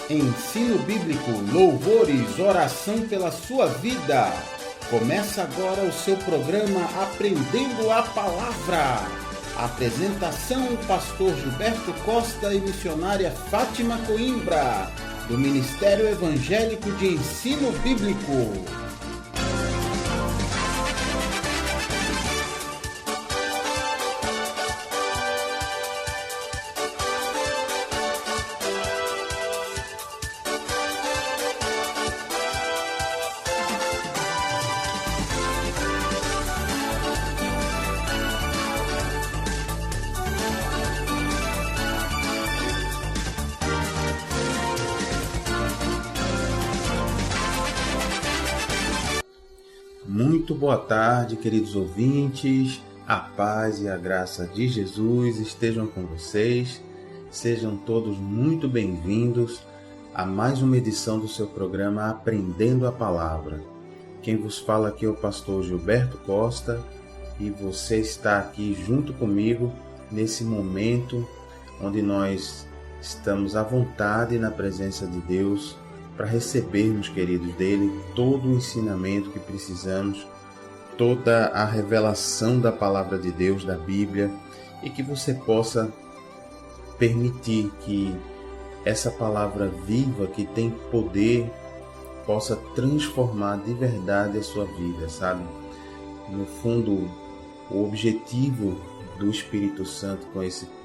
Ensino bíblico, louvores, oração pela sua vida. Começa agora o seu programa Aprendendo a Palavra. Apresentação: Pastor Gilberto Costa e missionária Fátima Coimbra, do Ministério Evangélico de Ensino Bíblico. Muito boa tarde, queridos ouvintes. A paz e a graça de Jesus estejam com vocês. Sejam todos muito bem-vindos a mais uma edição do seu programa Aprendendo a Palavra. Quem vos fala aqui é o pastor Gilberto Costa e você está aqui junto comigo nesse momento onde nós estamos à vontade na presença de Deus, para recebermos, queridos, dele todo o ensinamento que precisamos, toda a revelação da palavra de Deus, da Bíblia, e que você possa permitir que essa palavra viva, que tem poder, possa transformar de verdade a sua vida, sabe? No fundo, o objetivo do Espírito Santo com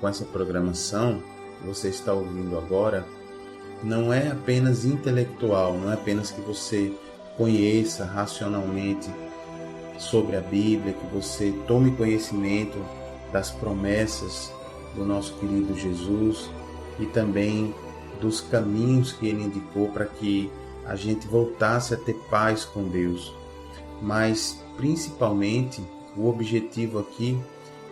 essa programação que você está ouvindo agora, não é apenas intelectual, não é apenas que você conheça racionalmente sobre a Bíblia, que você tome conhecimento das promessas do nosso querido Jesus e também dos caminhos que ele indicou para que a gente voltasse a ter paz com Deus. Mas, principalmente, o objetivo aqui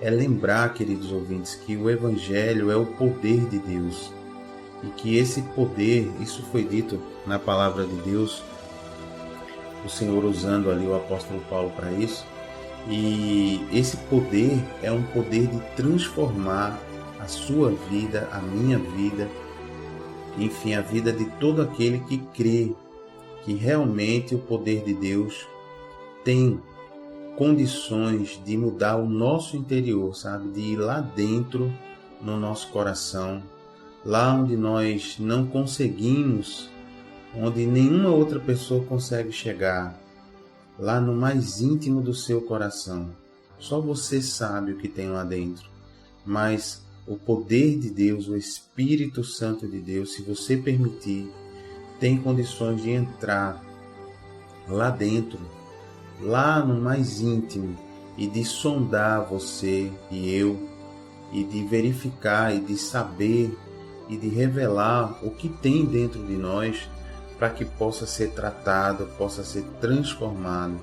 é lembrar, queridos ouvintes, que o Evangelho é o poder de Deus. E que esse poder, isso foi dito na palavra de Deus, o Senhor usando ali o apóstolo Paulo para isso, e esse poder é um poder de transformar a sua vida, a minha vida, enfim, a vida de todo aquele que crê que realmente o poder de Deus tem condições de mudar o nosso interior, sabe? De ir lá dentro no nosso coração, lá onde nós não conseguimos, onde nenhuma outra pessoa consegue chegar, lá no mais íntimo do seu coração. Só você sabe o que tem lá dentro. Mas o poder de Deus, o Espírito Santo de Deus, se você permitir, tem condições de entrar lá dentro, lá no mais íntimo, e de sondar você e eu, e de verificar e de saber e de revelar o que tem dentro de nós para que possa ser tratado, possa ser transformado.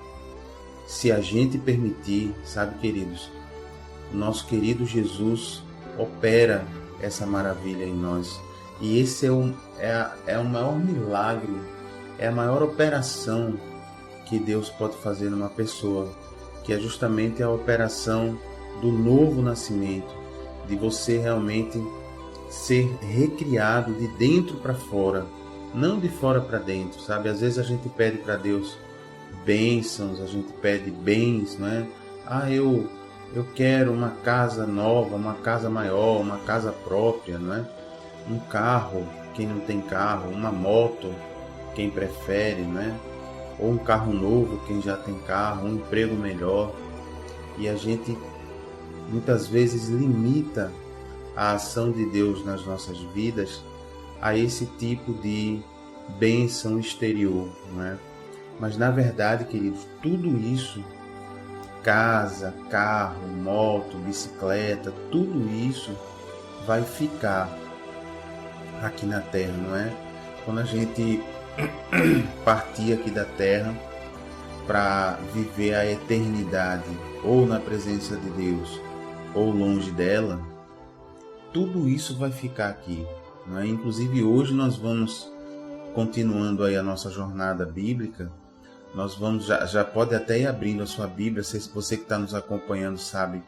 Se a gente permitir, sabe, queridos, o nosso querido Jesus opera essa maravilha em nós. E esse é o maior milagre, é a maior operação que Deus pode fazer numa pessoa, que é justamente a operação do novo nascimento, de você realmente ser recriado de dentro para fora, não de fora para dentro, sabe? Às vezes a gente pede para Deus bênçãos, a gente pede bens, não é? Eu quero uma casa nova, uma casa maior, uma casa própria, não é? Um carro, quem não tem carro, uma moto, quem prefere, não é? Ou um carro novo, quem já tem carro, um emprego melhor. E a gente muitas vezes limita a ação de Deus nas nossas vidas a esse tipo de bênção exterior, não é? Mas na verdade, queridos, tudo isso, casa, carro, moto, bicicleta, tudo isso vai ficar aqui na Terra, não é? Quando a gente partir aqui da Terra para viver a eternidade, ou na presença de Deus, ou longe dela, tudo isso vai ficar aqui, não é? Inclusive hoje nós vamos, continuando aí a nossa jornada bíblica, nós vamos, já pode até ir abrindo a sua Bíblia, se você que está nos acompanhando sabe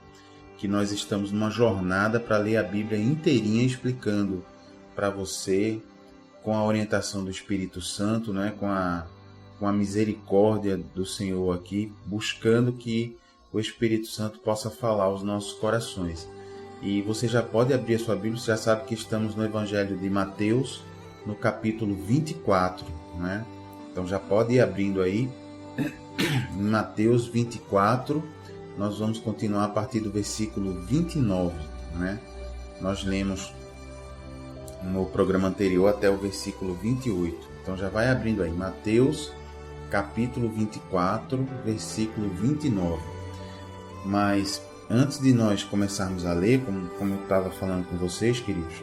que nós estamos numa jornada para ler a Bíblia inteirinha, explicando para você com a orientação do Espírito Santo, né? com a misericórdia do Senhor aqui, buscando que o Espírito Santo possa falar aos nossos corações. E você já pode abrir a sua Bíblia, você já sabe que estamos no Evangelho de Mateus, no capítulo 24, né? Então já pode ir abrindo aí, em Mateus 24, nós vamos continuar a partir do versículo 29, né? Nós lemos no programa anterior até o versículo 28. Então já vai abrindo aí, Mateus capítulo 24, versículo 29. Mas antes de nós começarmos a ler, como eu estava falando com vocês, queridos,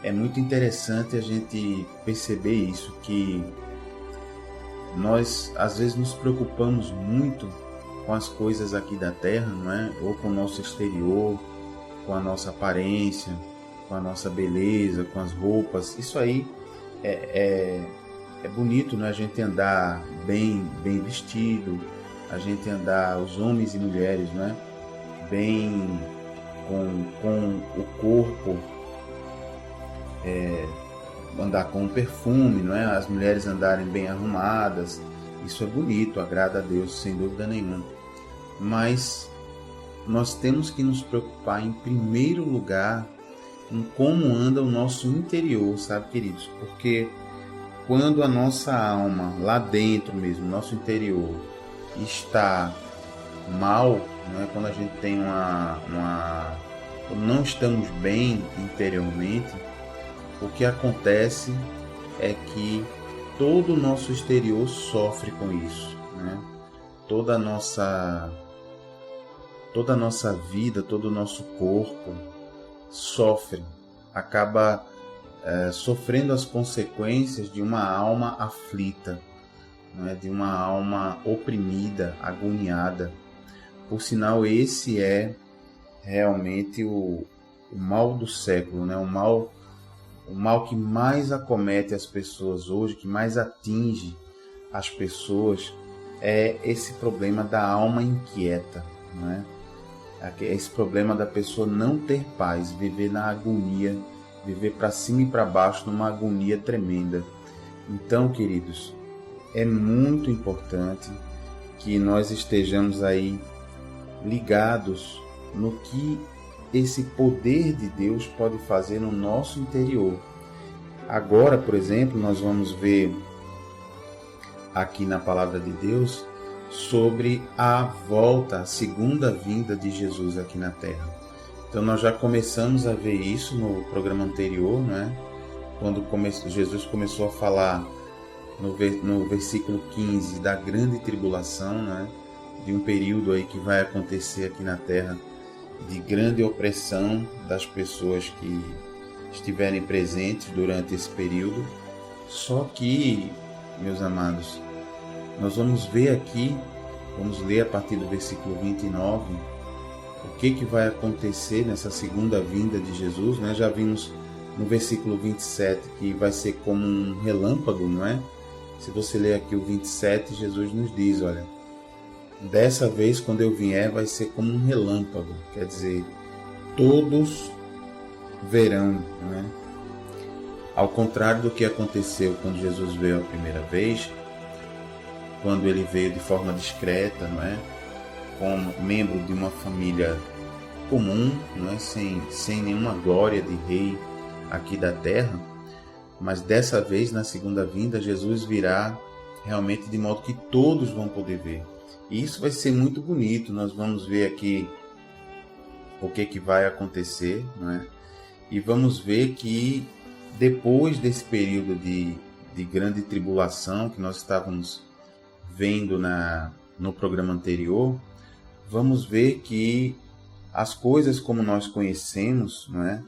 é muito interessante a gente perceber isso, que nós às vezes nos preocupamos muito com as coisas aqui da terra, não é? Ou com o nosso exterior, com a nossa aparência, com a nossa beleza, com as roupas. Isso aí é bonito, né? A gente andar bem vestido, a gente andar, os homens e mulheres, né? Bem com o corpo, andar com um perfume, não é? As mulheres andarem bem arrumadas. Isso é bonito, agrada a Deus, sem dúvida nenhuma. Mas nós temos que nos preocupar em primeiro lugar em como anda o nosso interior, sabe, queridos? Porque quando a nossa alma, lá dentro mesmo, nosso interior, está mal, né? Quando a gente tem quando não estamos bem interiormente, o que acontece é que todo o nosso exterior sofre com isso, né? Toda a nossa vida, todo o nosso corpo sofre, acaba sofrendo as consequências de uma alma aflita, né? De uma alma oprimida, agoniada. Por sinal, esse é realmente o mal do século, né? O mal que mais acomete as pessoas hoje, que mais atinge as pessoas, é esse problema da alma inquieta, né? Esse problema da pessoa não ter paz, viver na agonia, viver para cima e para baixo numa agonia tremenda. Então, queridos, é muito importante que nós estejamos aí ligados no que esse poder de Deus pode fazer no nosso interior. Agora, por exemplo, nós vamos ver aqui na palavra de Deus sobre a volta, a segunda vinda de Jesus aqui na Terra. Então nós já começamos a ver isso no programa anterior, né? Quando Jesus começou a falar no versículo 15 da grande tribulação, né? De um período aí que vai acontecer aqui na Terra, de grande opressão das pessoas que estiverem presentes durante esse período. Só que, meus amados, nós vamos ver aqui, vamos ler a partir do versículo 29, o que vai acontecer nessa segunda vinda de Jesus, né? Já vimos no versículo 27 que vai ser como um relâmpago, não é? Se você ler aqui o 27, Jesus nos diz, olha, dessa vez quando eu vier vai ser como um relâmpago, quer dizer, todos verão, né? Ao contrário do que aconteceu quando Jesus veio a primeira vez, quando ele veio de forma discreta, não é? Como membro de uma família comum, não é? Sem nenhuma glória de rei aqui da terra, mas dessa vez, na segunda vinda, Jesus virá realmente de modo que todos vão poder ver. E isso vai ser muito bonito, nós vamos ver aqui o que vai acontecer, não é? E vamos ver que depois desse período de grande tribulação que nós estávamos vendo no programa anterior, vamos ver que as coisas como nós conhecemos, não é?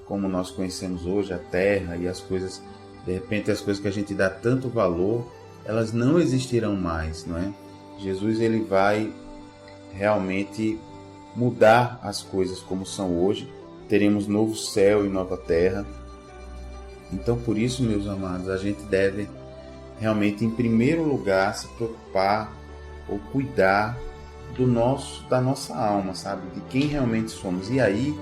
Como nós conhecemos hoje a Terra e as coisas, de repente as coisas que a gente dá tanto valor, elas não existirão mais, não é? Jesus ele vai realmente mudar as coisas como são hoje. Teremos novo céu e nova terra. Então, por isso, meus amados, a gente deve realmente, em primeiro lugar, se preocupar ou cuidar da nossa alma, sabe? De quem realmente somos. E aí,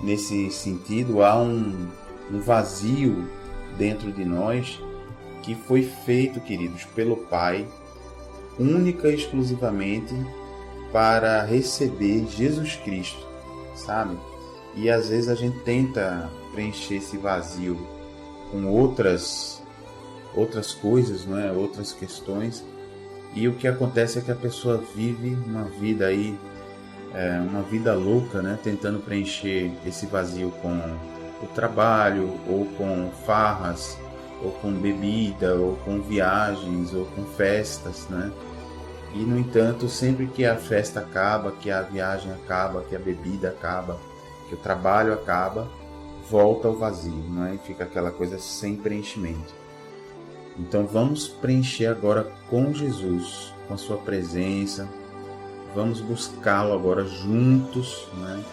nesse sentido, há um vazio dentro de nós que foi feito, queridos, pelo Pai, única e exclusivamente para receber Jesus Cristo, sabe? E às vezes a gente tenta preencher esse vazio com outras coisas, não é? Outras questões, e o que acontece é que a pessoa vive uma vida aí, uma vida louca, né? Tentando preencher esse vazio com o trabalho, ou com farras, ou com bebida, ou com viagens, ou com festas, né? E no entanto, sempre que a festa acaba, que a viagem acaba, que a bebida acaba, que o trabalho acaba, volta ao vazio, né? E fica aquela coisa sem preenchimento. Então vamos preencher agora com Jesus, com a sua presença. Vamos buscá-lo agora juntos, né?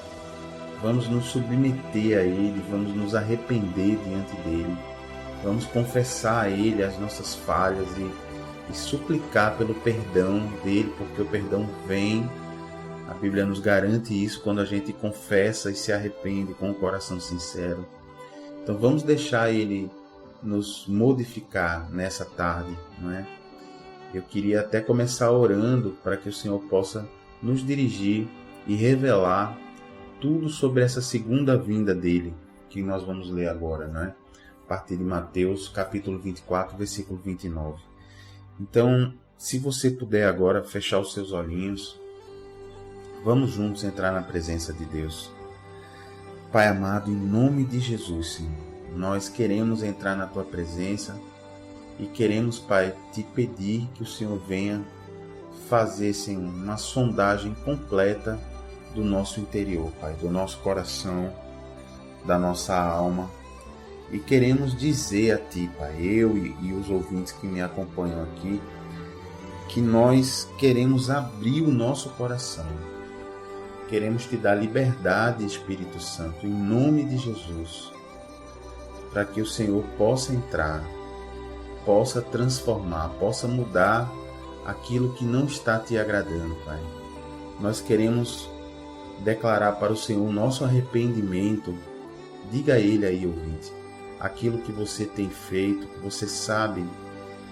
Vamos nos submeter a Ele, vamos nos arrepender diante dEle. Vamos confessar a Ele as nossas falhas e suplicar pelo perdão dEle, porque o perdão vem. A Bíblia nos garante isso quando a gente confessa e se arrepende com o coração sincero. Então vamos deixar Ele nos modificar nessa tarde, não é? Eu queria até começar orando para que o Senhor possa nos dirigir e revelar tudo sobre essa segunda vinda dele, que nós vamos ler agora, não é? A partir de Mateus, capítulo 24, versículo 29. Então, se você puder agora fechar os seus olhinhos, vamos juntos entrar na presença de Deus. Pai amado, em nome de Jesus, Senhor, nós queremos entrar na Tua presença e queremos, Pai, Te pedir que o Senhor venha fazer, Senhor, uma sondagem completa do nosso interior, Pai, do nosso coração, da nossa alma. E queremos dizer a Ti, Pai, eu e os ouvintes que me acompanham aqui, que nós queremos abrir o nosso coração. Queremos Te dar liberdade, Espírito Santo, em nome de Jesus, para que o Senhor possa entrar, possa transformar, possa mudar aquilo que não está Te agradando, Pai. Nós queremos declarar para o Senhor o nosso arrependimento. Diga a Ele aí, ouvinte, aquilo que você tem feito, que você sabe,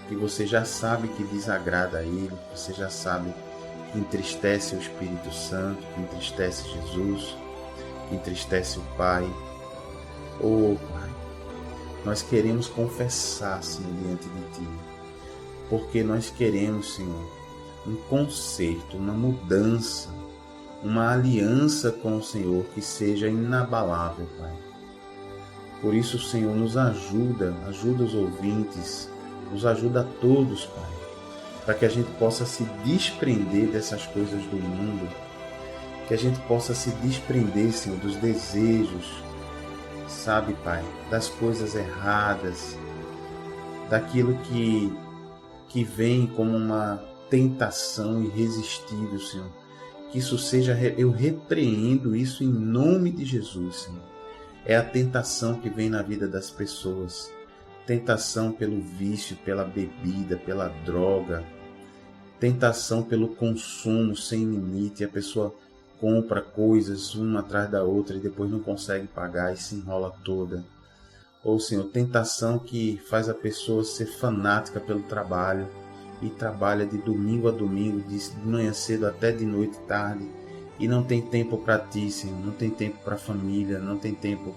que você já sabe que desagrada a Ele, que você já sabe que entristece o Espírito Santo, que entristece Jesus, que entristece o Pai. Oh, Pai, nós queremos confessar, Senhor, diante de Ti, porque nós queremos, Senhor, um conserto, uma mudança, uma aliança com o Senhor que seja inabalável, Pai. Por isso, Senhor, nos ajuda os ouvintes, nos ajuda a todos, Pai, para que a gente possa se desprender dessas coisas do mundo, que a gente possa se desprender, Senhor, dos desejos, sabe, Pai, das coisas erradas, daquilo que vem como uma tentação irresistível, Senhor. Que isso seja, eu repreendo isso em nome de Jesus, Senhor. É a tentação que vem na vida das pessoas. Tentação pelo vício, pela bebida, pela droga. Tentação pelo consumo sem limite. A pessoa compra coisas uma atrás da outra e depois não consegue pagar e se enrola toda. Ou, Senhor, tentação que faz a pessoa ser fanática pelo trabalho e trabalha de domingo a domingo, de manhã cedo até de noite tarde, e não tem tempo para Ti, Senhor, não tem tempo para a família, não tem tempo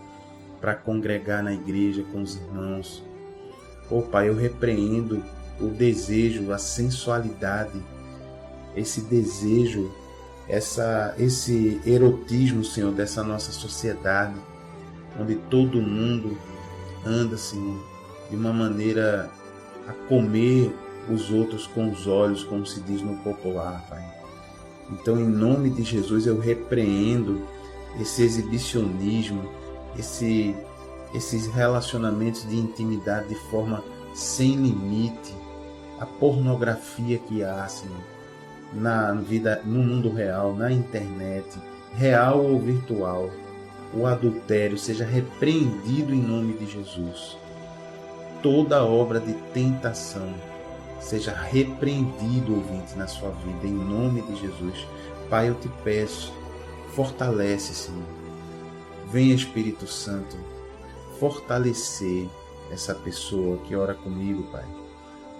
para congregar na igreja com os irmãos. Oh, Pai, eu repreendo o desejo, a sensualidade, esse desejo, esse erotismo, Senhor, dessa nossa sociedade, onde todo mundo anda, Senhor, de uma maneira a comer os outros com os olhos, como se diz no popular, Pai. Então, em nome de Jesus, eu repreendo esse exibicionismo, esses relacionamentos de intimidade de forma sem limite, a pornografia que há, Senhor, na vida, no mundo real, na internet, real ou virtual. O adultério seja repreendido em nome de Jesus. Toda obra de tentação seja repreendido, ouvinte, na sua vida, em nome de Jesus. Pai, eu te peço, fortalece, Senhor. Venha, Espírito Santo, fortalecer, essa pessoa que ora comigo, Pai,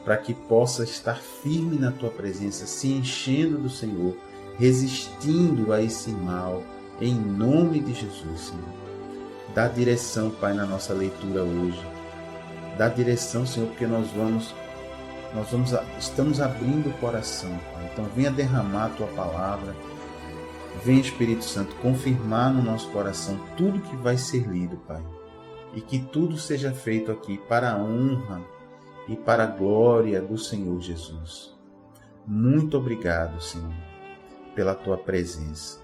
para que possa estar firme na Tua presença, se enchendo do Senhor, resistindo a esse mal, em nome de Jesus, Senhor. Dá direção, Pai, na nossa leitura hoje. Dá direção, Senhor, porque estamos abrindo o coração, Pai. Então venha derramar a Tua palavra. Venha, Espírito Santo, confirmar no nosso coração tudo que vai ser lido, Pai. E que tudo seja feito aqui para a honra e para a glória do Senhor Jesus. Muito obrigado, Senhor, pela Tua presença.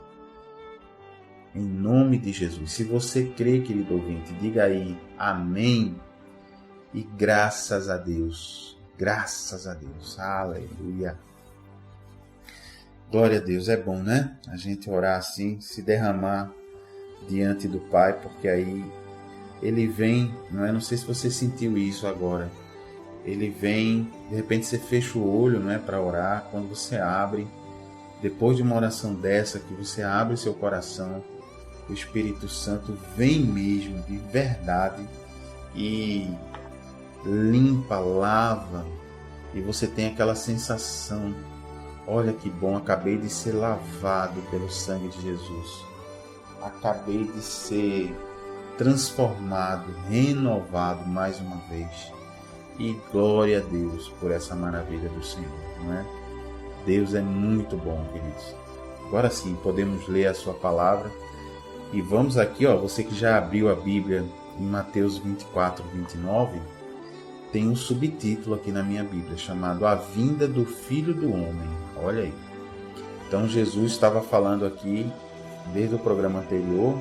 Em nome de Jesus. Se você crê, querido ouvinte, diga aí amém e graças a Deus. Graças a Deus. Aleluia. Glória a Deus. É bom, né? A gente orar assim, se derramar diante do Pai, porque aí Ele vem, não é? Não sei se você sentiu isso agora. Ele vem, de repente você fecha o olho, não é, para orar. Quando você abre, depois de uma oração dessa, que você abre seu coração, o Espírito Santo vem mesmo, de verdade, e limpa, lava, e você tem aquela sensação: olha que bom, acabei de ser lavado pelo sangue de Jesus. Acabei de ser transformado, renovado mais uma vez. E glória a Deus por essa maravilha do Senhor, não é? Deus é muito bom, queridos. Agora sim, podemos ler a sua palavra. E vamos aqui, você que já abriu a Bíblia em Mateus 24, 29, tem um subtítulo aqui na minha Bíblia chamado A Vinda do Filho do Homem. Olha aí. Então Jesus estava falando aqui, desde o programa anterior,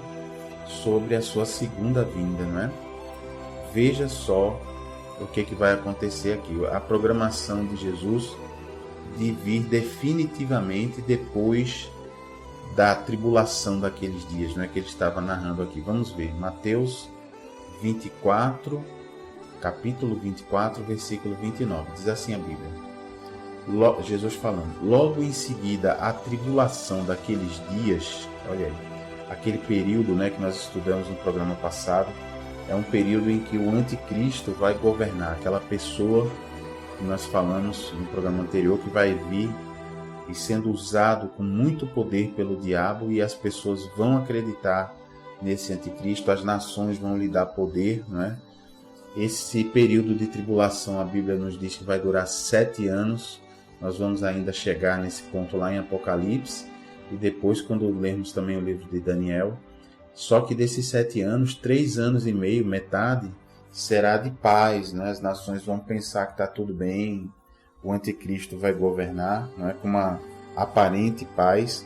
sobre a sua segunda vinda, não é? Veja só o que vai acontecer aqui. A programação de Jesus de vir definitivamente depois da tribulação daqueles dias, não é, que ele estava narrando aqui. Vamos ver, Mateus 24, capítulo 24, versículo 29. Diz assim a Bíblia. Jesus falando: logo em seguida a tribulação daqueles dias, olha aí, aquele período, né, que nós estudamos no programa passado, é um período em que o anticristo vai governar, aquela pessoa que nós falamos no programa anterior, que vai vir e sendo usado com muito poder pelo diabo, e as pessoas vão acreditar nesse anticristo, as nações vão lhe dar poder, não é? Esse período de tribulação, a Bíblia nos diz que vai durar 7 anos, nós vamos ainda chegar nesse ponto lá em Apocalipse, e depois quando lermos também o livro de Daniel. Só que desses 7 anos, 3 anos e meio, metade, será de paz, né? As nações vão pensar que está tudo bem, o anticristo vai governar, não é, com uma aparente paz.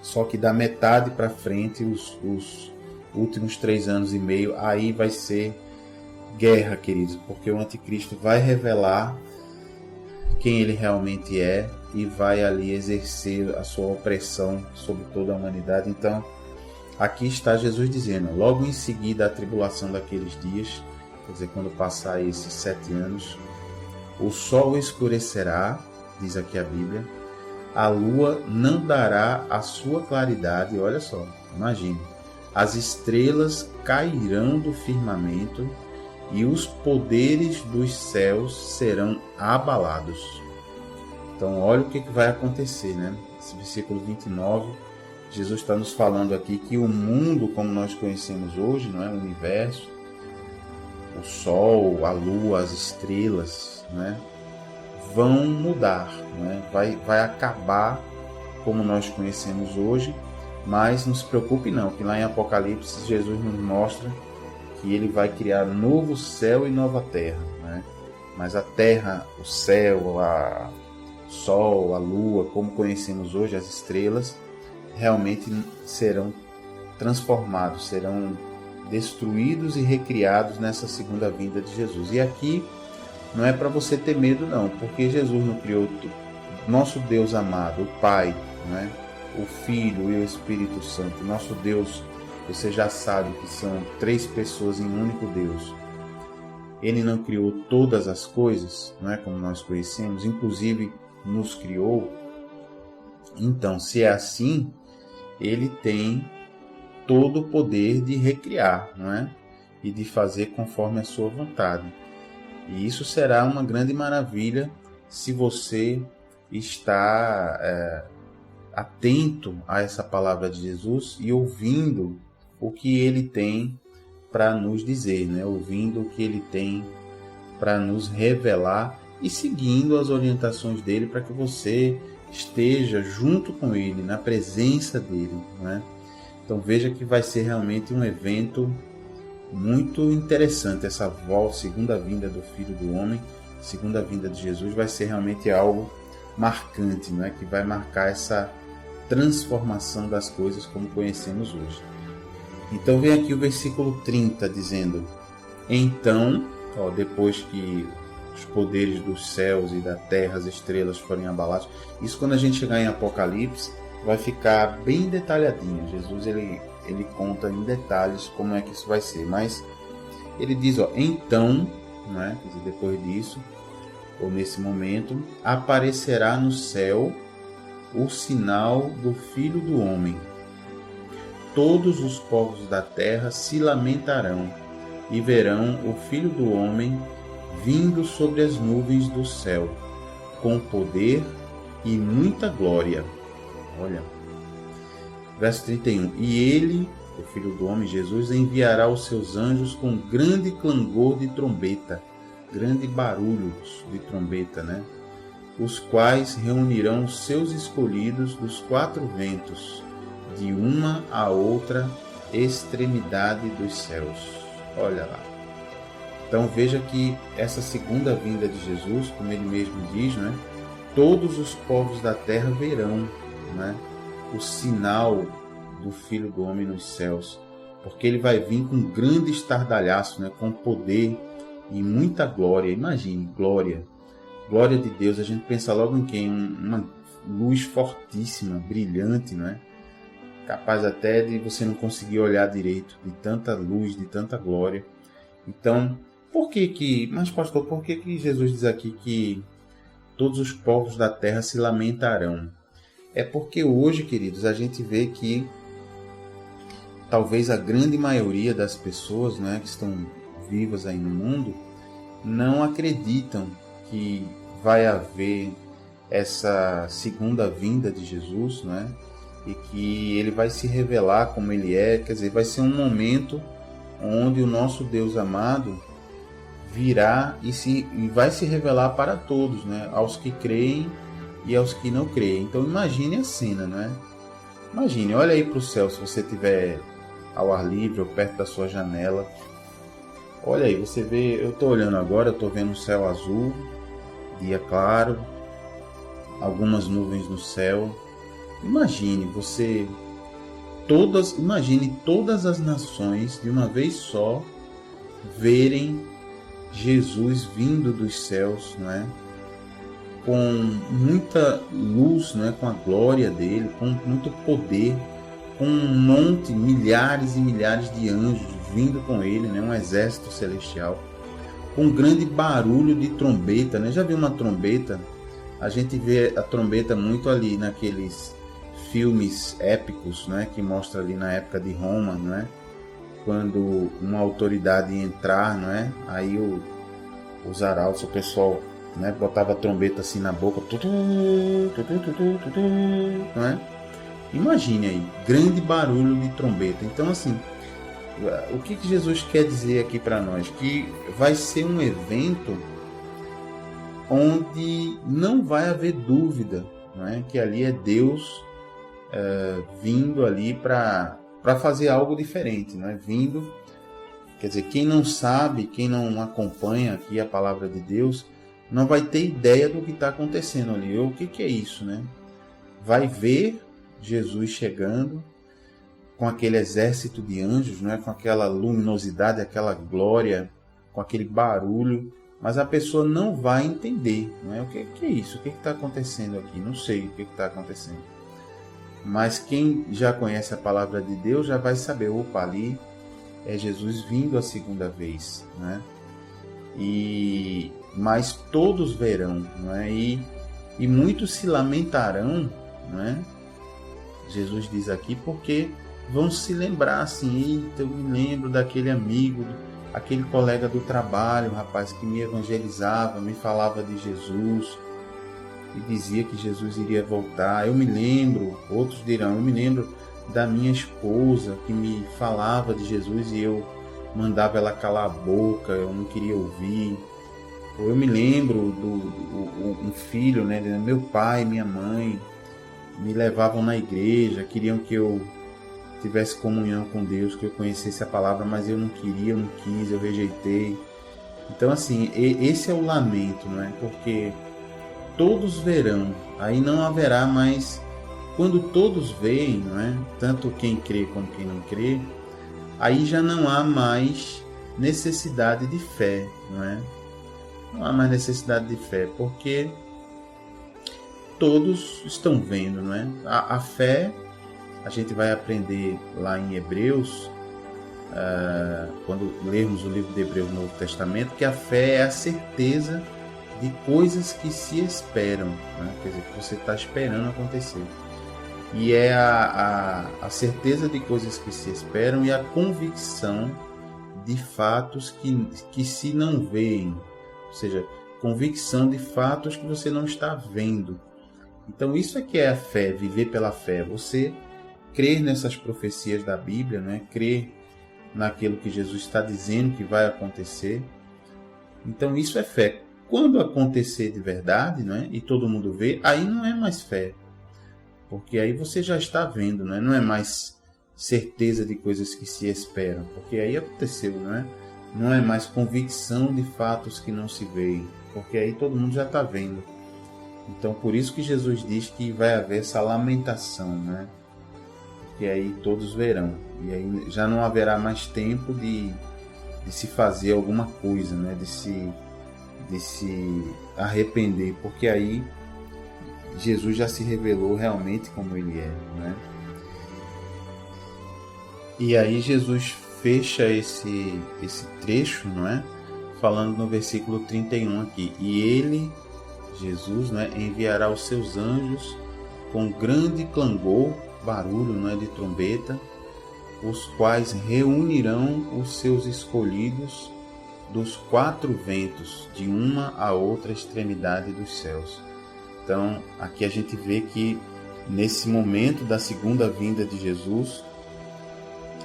Só que da metade para frente, os últimos 3 anos e meio, aí vai ser guerra, queridos, porque o anticristo vai revelar quem ele realmente é e vai ali exercer a sua opressão sobre toda a humanidade. Então, aqui está Jesus dizendo, logo em seguida a tribulação daqueles dias, quer dizer, quando passar esses 7 anos, o sol escurecerá, diz aqui a Bíblia, a lua não dará a sua claridade, olha só, imagine, as estrelas cairão do firmamento e os poderes dos céus serão abalados. Então, olha o que vai acontecer, né? Esse versículo 29, Jesus está nos falando aqui que o mundo, como nós conhecemos hoje, não é? O universo, o sol, a lua, as estrelas, né? Vão mudar, né? Vai acabar como nós conhecemos hoje, mas não se preocupe não, que lá em Apocalipse Jesus nos mostra que ele vai criar novo céu e nova terra, né? Mas a terra, o céu, o sol, a lua, como conhecemos hoje, as estrelas, realmente serão transformados, serão destruídos e recriados nessa segunda vinda de Jesus. E aqui não é para você ter medo não, porque Jesus não criou nosso Deus amado, o Pai, né? O Filho e o Espírito Santo. Nosso Deus, você já sabe que são 3 pessoas em um único Deus. Ele não criou todas as coisas, não é, como nós conhecemos, inclusive nos criou. Então, se é assim, ele tem todo o poder de recriar, não é? e de fazer conforme a sua vontade. E isso será uma grande maravilha se você está atento a essa palavra de Jesus e ouvindo o que ele tem para nos dizer, né? Ouvindo o que ele tem para nos revelar e seguindo as orientações dele para que você esteja junto com ele, na presença dele, né? Então veja que vai ser realmente um evento muito interessante, essa volta, segunda vinda do Filho do Homem, segunda vinda de Jesus, vai ser realmente algo marcante, né? Que vai marcar essa transformação das coisas como conhecemos hoje. Então vem aqui o versículo 30 dizendo: então, depois que os poderes dos céus e da terra, as estrelas forem abalados, isso quando a gente chegar em Apocalipse vai ficar bem detalhadinho. Jesus ele conta em detalhes como é que isso vai ser, mas ele diz, então, né, quer dizer, depois disso, ou nesse momento, aparecerá no céu o sinal do Filho do Homem. Todos os povos da terra se lamentarão e verão o Filho do Homem vindo sobre as nuvens do céu, com poder e muita glória. Olha, verso 31. E ele, o Filho do Homem, Jesus, enviará os seus anjos com grande clangor de trombeta, grande barulho de trombeta, né? Os quais reunirão os seus escolhidos dos quatro ventos, de uma a outra extremidade dos céus. Olha lá. Então veja que essa segunda vinda de Jesus, como ele mesmo diz, né? Todos os povos da terra verão, né, o sinal do Filho do Homem nos céus, porque ele vai vir com um grande estardalhaço, né, com poder e muita glória. Imagine, glória de Deus, a gente pensa logo em quem? Uma luz fortíssima, brilhante, né? Capaz até de você não conseguir olhar direito, de tanta luz, de tanta glória. Então, mas pastor, por que Jesus diz aqui que todos os povos da terra se lamentarão? É porque hoje, queridos, a gente vê que talvez a grande maioria das pessoas, né, que estão vivas aí no mundo não acreditam que vai haver essa segunda vinda de Jesus, né, e que ele vai se revelar como ele é. Quer dizer, vai ser um momento onde o nosso Deus amado virá e vai se revelar para todos, né, aos que creem e aos que não creem. Então imagine a cena, não é? Imagine, olha aí para o céu, se você estiver ao ar livre ou perto da sua janela. Olha aí, você vê, eu estou olhando agora, eu estou vendo um céu azul, dia claro, algumas nuvens no céu. Imagine todas as nações de uma vez só verem Jesus vindo dos céus, não é? Com muita luz, né? Com a glória dele, com muito poder, com milhares e milhares de anjos vindo com ele, né? Um exército celestial, com um grande barulho de trombeta, né? Já viu uma trombeta? A gente vê a trombeta muito ali naqueles filmes épicos, né? Que mostra ali na época de Roma, né? Quando uma autoridade entrar, não é? Aí os arautos, o pessoal, né, botava a trombeta assim na boca, não é? Imagine aí, grande barulho de trombeta. Então, assim, o que Jesus quer dizer aqui para nós? Que vai ser um evento onde não vai haver dúvida, não é? Que ali é Deus vindo ali para fazer algo diferente, não é? Vindo, quer dizer, quem não sabe, quem não acompanha aqui a palavra de Deus, não vai ter ideia do que está acontecendo ali. O que é isso, né? Vai ver Jesus chegando com aquele exército de anjos, não é? Com aquela luminosidade, aquela glória, com aquele barulho, mas a pessoa não vai entender, não é? O que é isso? O que está acontecendo aqui? Não sei o que está acontecendo. Mas quem já conhece a palavra de Deus já vai saber, opa, ali é Jesus vindo a segunda vez, né? Mas todos verão, não é? E muitos se lamentarão, não é? Jesus diz aqui, porque vão se lembrar assim, eita, eu me lembro daquele amigo aquele colega do trabalho, rapaz, que me evangelizava, me falava de Jesus e dizia que Jesus iria voltar. Eu me lembro, outros dirão, eu me lembro da minha esposa que me falava de Jesus e eu mandava ela calar a boca, eu não queria ouvir. Ou eu me lembro um filho, né, meu pai e minha mãe me levavam na igreja, queriam que eu tivesse comunhão com Deus, que eu conhecesse a palavra, mas eu não queria, eu não quis, eu rejeitei. Então, assim, esse é o lamento, não é? Porque todos verão, aí não haverá mais, quando todos veem, não é? Tanto quem crê como quem não crê, aí já não há mais necessidade de fé, não é? Não há mais necessidade de fé, porque todos estão vendo, não é? A fé, a gente vai aprender lá em Hebreus, quando lermos o livro de Hebreus no Novo Testamento, que a fé é a certeza de coisas que se esperam, né? Quer dizer, que você está esperando acontecer. E é a certeza de coisas que se esperam e a convicção de fatos que se não veem. Ou seja, convicção de fatos que você não está vendo. Então isso é que é a fé, viver pela fé. Você crer nessas profecias da Bíblia, né? Crer naquilo que Jesus está dizendo que vai acontecer. Então isso é fé. Quando acontecer de verdade, né? E todo mundo vê, aí não é mais fé. Porque aí você já está vendo, né? Não é mais certeza de coisas que se esperam. Porque aí aconteceu, né? Não é mais convicção de fatos que não se veem, porque aí todo mundo já está vendo. Então, por isso que Jesus diz que vai haver essa lamentação, né? Porque aí todos verão. E aí já não haverá mais tempo de se fazer alguma coisa, né? De se arrepender, porque aí Jesus já se revelou realmente como ele é, né? E aí Jesus fecha esse trecho, não é? Falando no versículo 31 aqui. E ele, Jesus, não é? Enviará os seus anjos com grande clangor, barulho, não é? De trombeta, os quais reunirão os seus escolhidos dos quatro ventos, de uma a outra extremidade dos céus. Então, aqui a gente vê que nesse momento da segunda vinda de Jesus,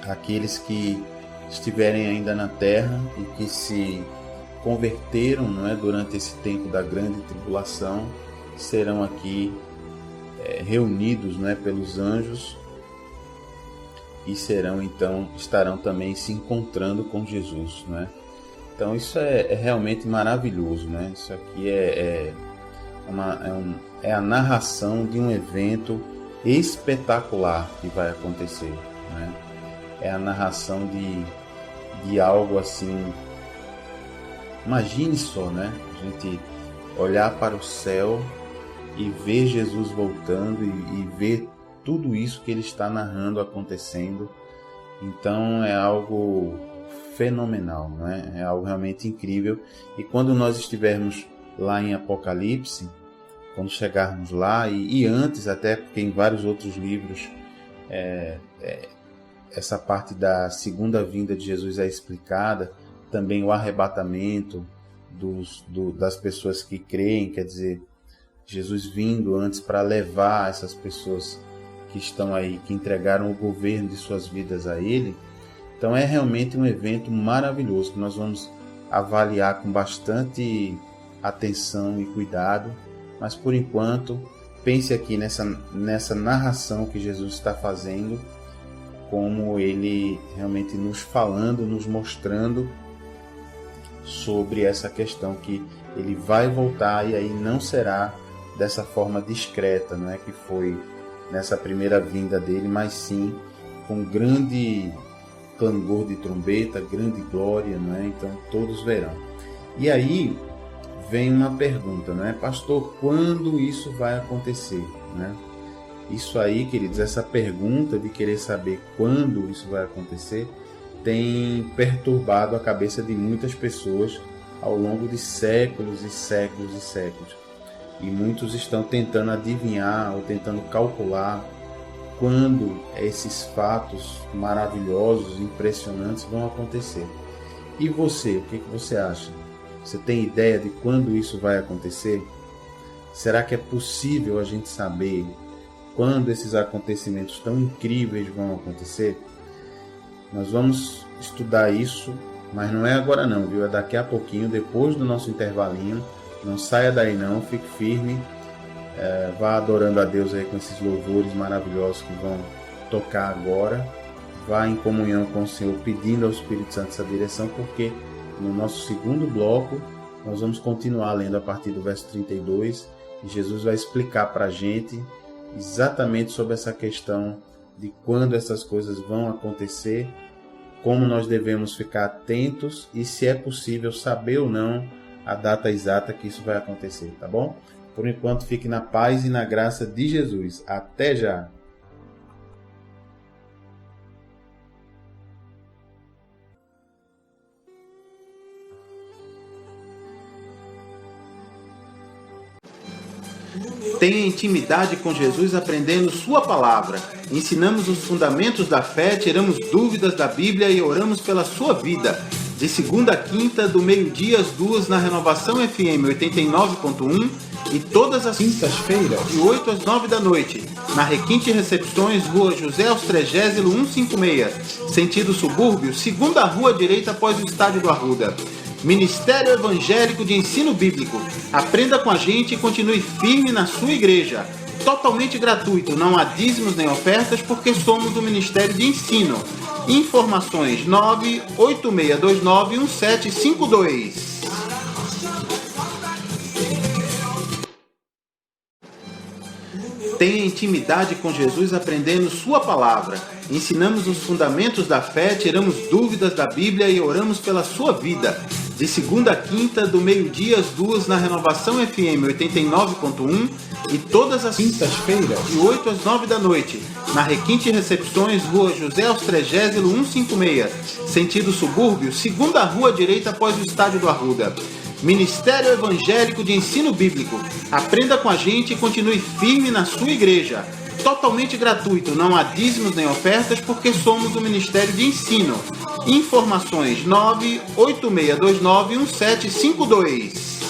aqueles que estiverem ainda na terra e que se converteram, não é, durante esse tempo da grande tribulação, serão aqui reunidos, não é, pelos anjos e estarão também se encontrando com Jesus, não é? Então isso é realmente maravilhoso, né? Isso aqui é a narração de um evento espetacular que vai acontecer, né? É a narração de algo assim. Imagine só, né? A gente olhar para o céu e ver Jesus voltando e ver tudo isso que ele está narrando acontecendo. Então é algo fenomenal, não é? É algo realmente incrível. E quando nós estivermos lá em Apocalipse, quando chegarmos lá, e antes até, porque em vários outros livros essa parte da segunda vinda de Jesus é explicada, também o arrebatamento das pessoas que creem, quer dizer, Jesus vindo antes para levar essas pessoas que estão aí, que entregaram o governo de suas vidas a Ele. Então é realmente um evento maravilhoso que nós vamos avaliar com bastante atenção e cuidado, mas por enquanto pense aqui nessa narração que Jesus está fazendo, como ele realmente nos falando, nos mostrando sobre essa questão que ele vai voltar e aí não será dessa forma discreta, não é, que foi nessa primeira vinda dele, mas sim com grande clangor de trombeta, grande glória, não é? Então todos verão. E aí vem uma pergunta, não é? Pastor, quando isso vai acontecer, né? Isso aí, queridos, essa pergunta de querer saber quando isso vai acontecer tem perturbado a cabeça de muitas pessoas ao longo de séculos e séculos e séculos. E muitos estão tentando adivinhar ou tentando calcular quando esses fatos maravilhosos, impressionantes vão acontecer. E você, o que você acha? Você tem ideia de quando isso vai acontecer? Será que é possível a gente saber quando esses acontecimentos tão incríveis vão acontecer? Nós vamos estudar isso, mas não é agora não, viu? É daqui a pouquinho, depois do nosso intervalinho. Não saia daí não, fique firme. Vá adorando a Deus aí com esses louvores maravilhosos que vão tocar agora. Vá em comunhão com o Senhor, pedindo ao Espírito Santo essa direção, porque no nosso segundo bloco nós vamos continuar lendo a partir do verso 32 e Jesus vai explicar para a gente exatamente sobre essa questão de quando essas coisas vão acontecer, como nós devemos ficar atentos e se é possível saber ou não a data exata que isso vai acontecer, tá bom? Por enquanto, fique na paz e na graça de Jesus. Até já! Tenha intimidade com Jesus aprendendo sua palavra. Ensinamos os fundamentos da fé, tiramos dúvidas da Bíblia e oramos pela sua vida. De segunda a quinta, do meio-dia às 2 na Renovação FM 89.1 e todas as quintas-feiras, de 8 às 9 da noite, na Requinte Recepções, Rua José Austrégésilo 156, sentido subúrbio, segunda rua direita após o Estádio do Arruda. Ministério Evangélico de Ensino Bíblico. Aprenda com a gente e continue firme na sua igreja. Totalmente gratuito, não há dízimos nem ofertas, porque somos um ministério de ensino. Informações 986291752. Tenha intimidade com Jesus aprendendo sua palavra. Ensinamos os fundamentos da fé, tiramos dúvidas da Bíblia e oramos pela sua vida. De segunda a quinta, do meio-dia às 2 na Renovação FM 89.1 e todas as quintas-feiras, de 8 às 9 da noite, na Requinte Recepções, Rua José Austrégésilo 156, sentido subúrbio, segunda rua direita após o Estádio do Arruda. Ministério Evangélico de Ensino Bíblico. Aprenda com a gente e continue firme na sua igreja. Totalmente gratuito, não há dízimos nem ofertas, porque somos um ministério de ensino. Informações 986291752.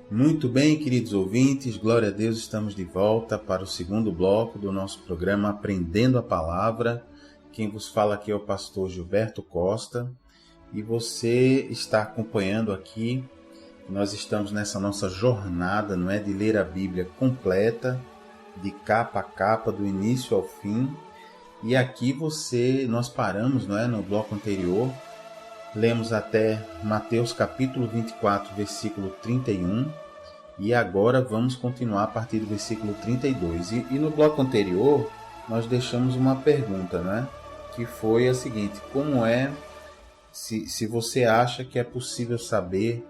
Muito bem, queridos ouvintes, glória a Deus, estamos de volta para o segundo bloco do nosso programa Aprendendo a Palavra. Quem vos fala aqui é o pastor Gilberto Costa e você está acompanhando aqui. Nós estamos nessa nossa jornada, não é, de ler a Bíblia completa, de capa a capa, do início ao fim. E aqui nós paramos, não é, no bloco anterior, lemos até Mateus capítulo 24, versículo 31, e agora vamos continuar a partir do versículo 32. E no bloco anterior nós deixamos uma pergunta, não é? Que foi a seguinte: como é, se você acha que é possível saber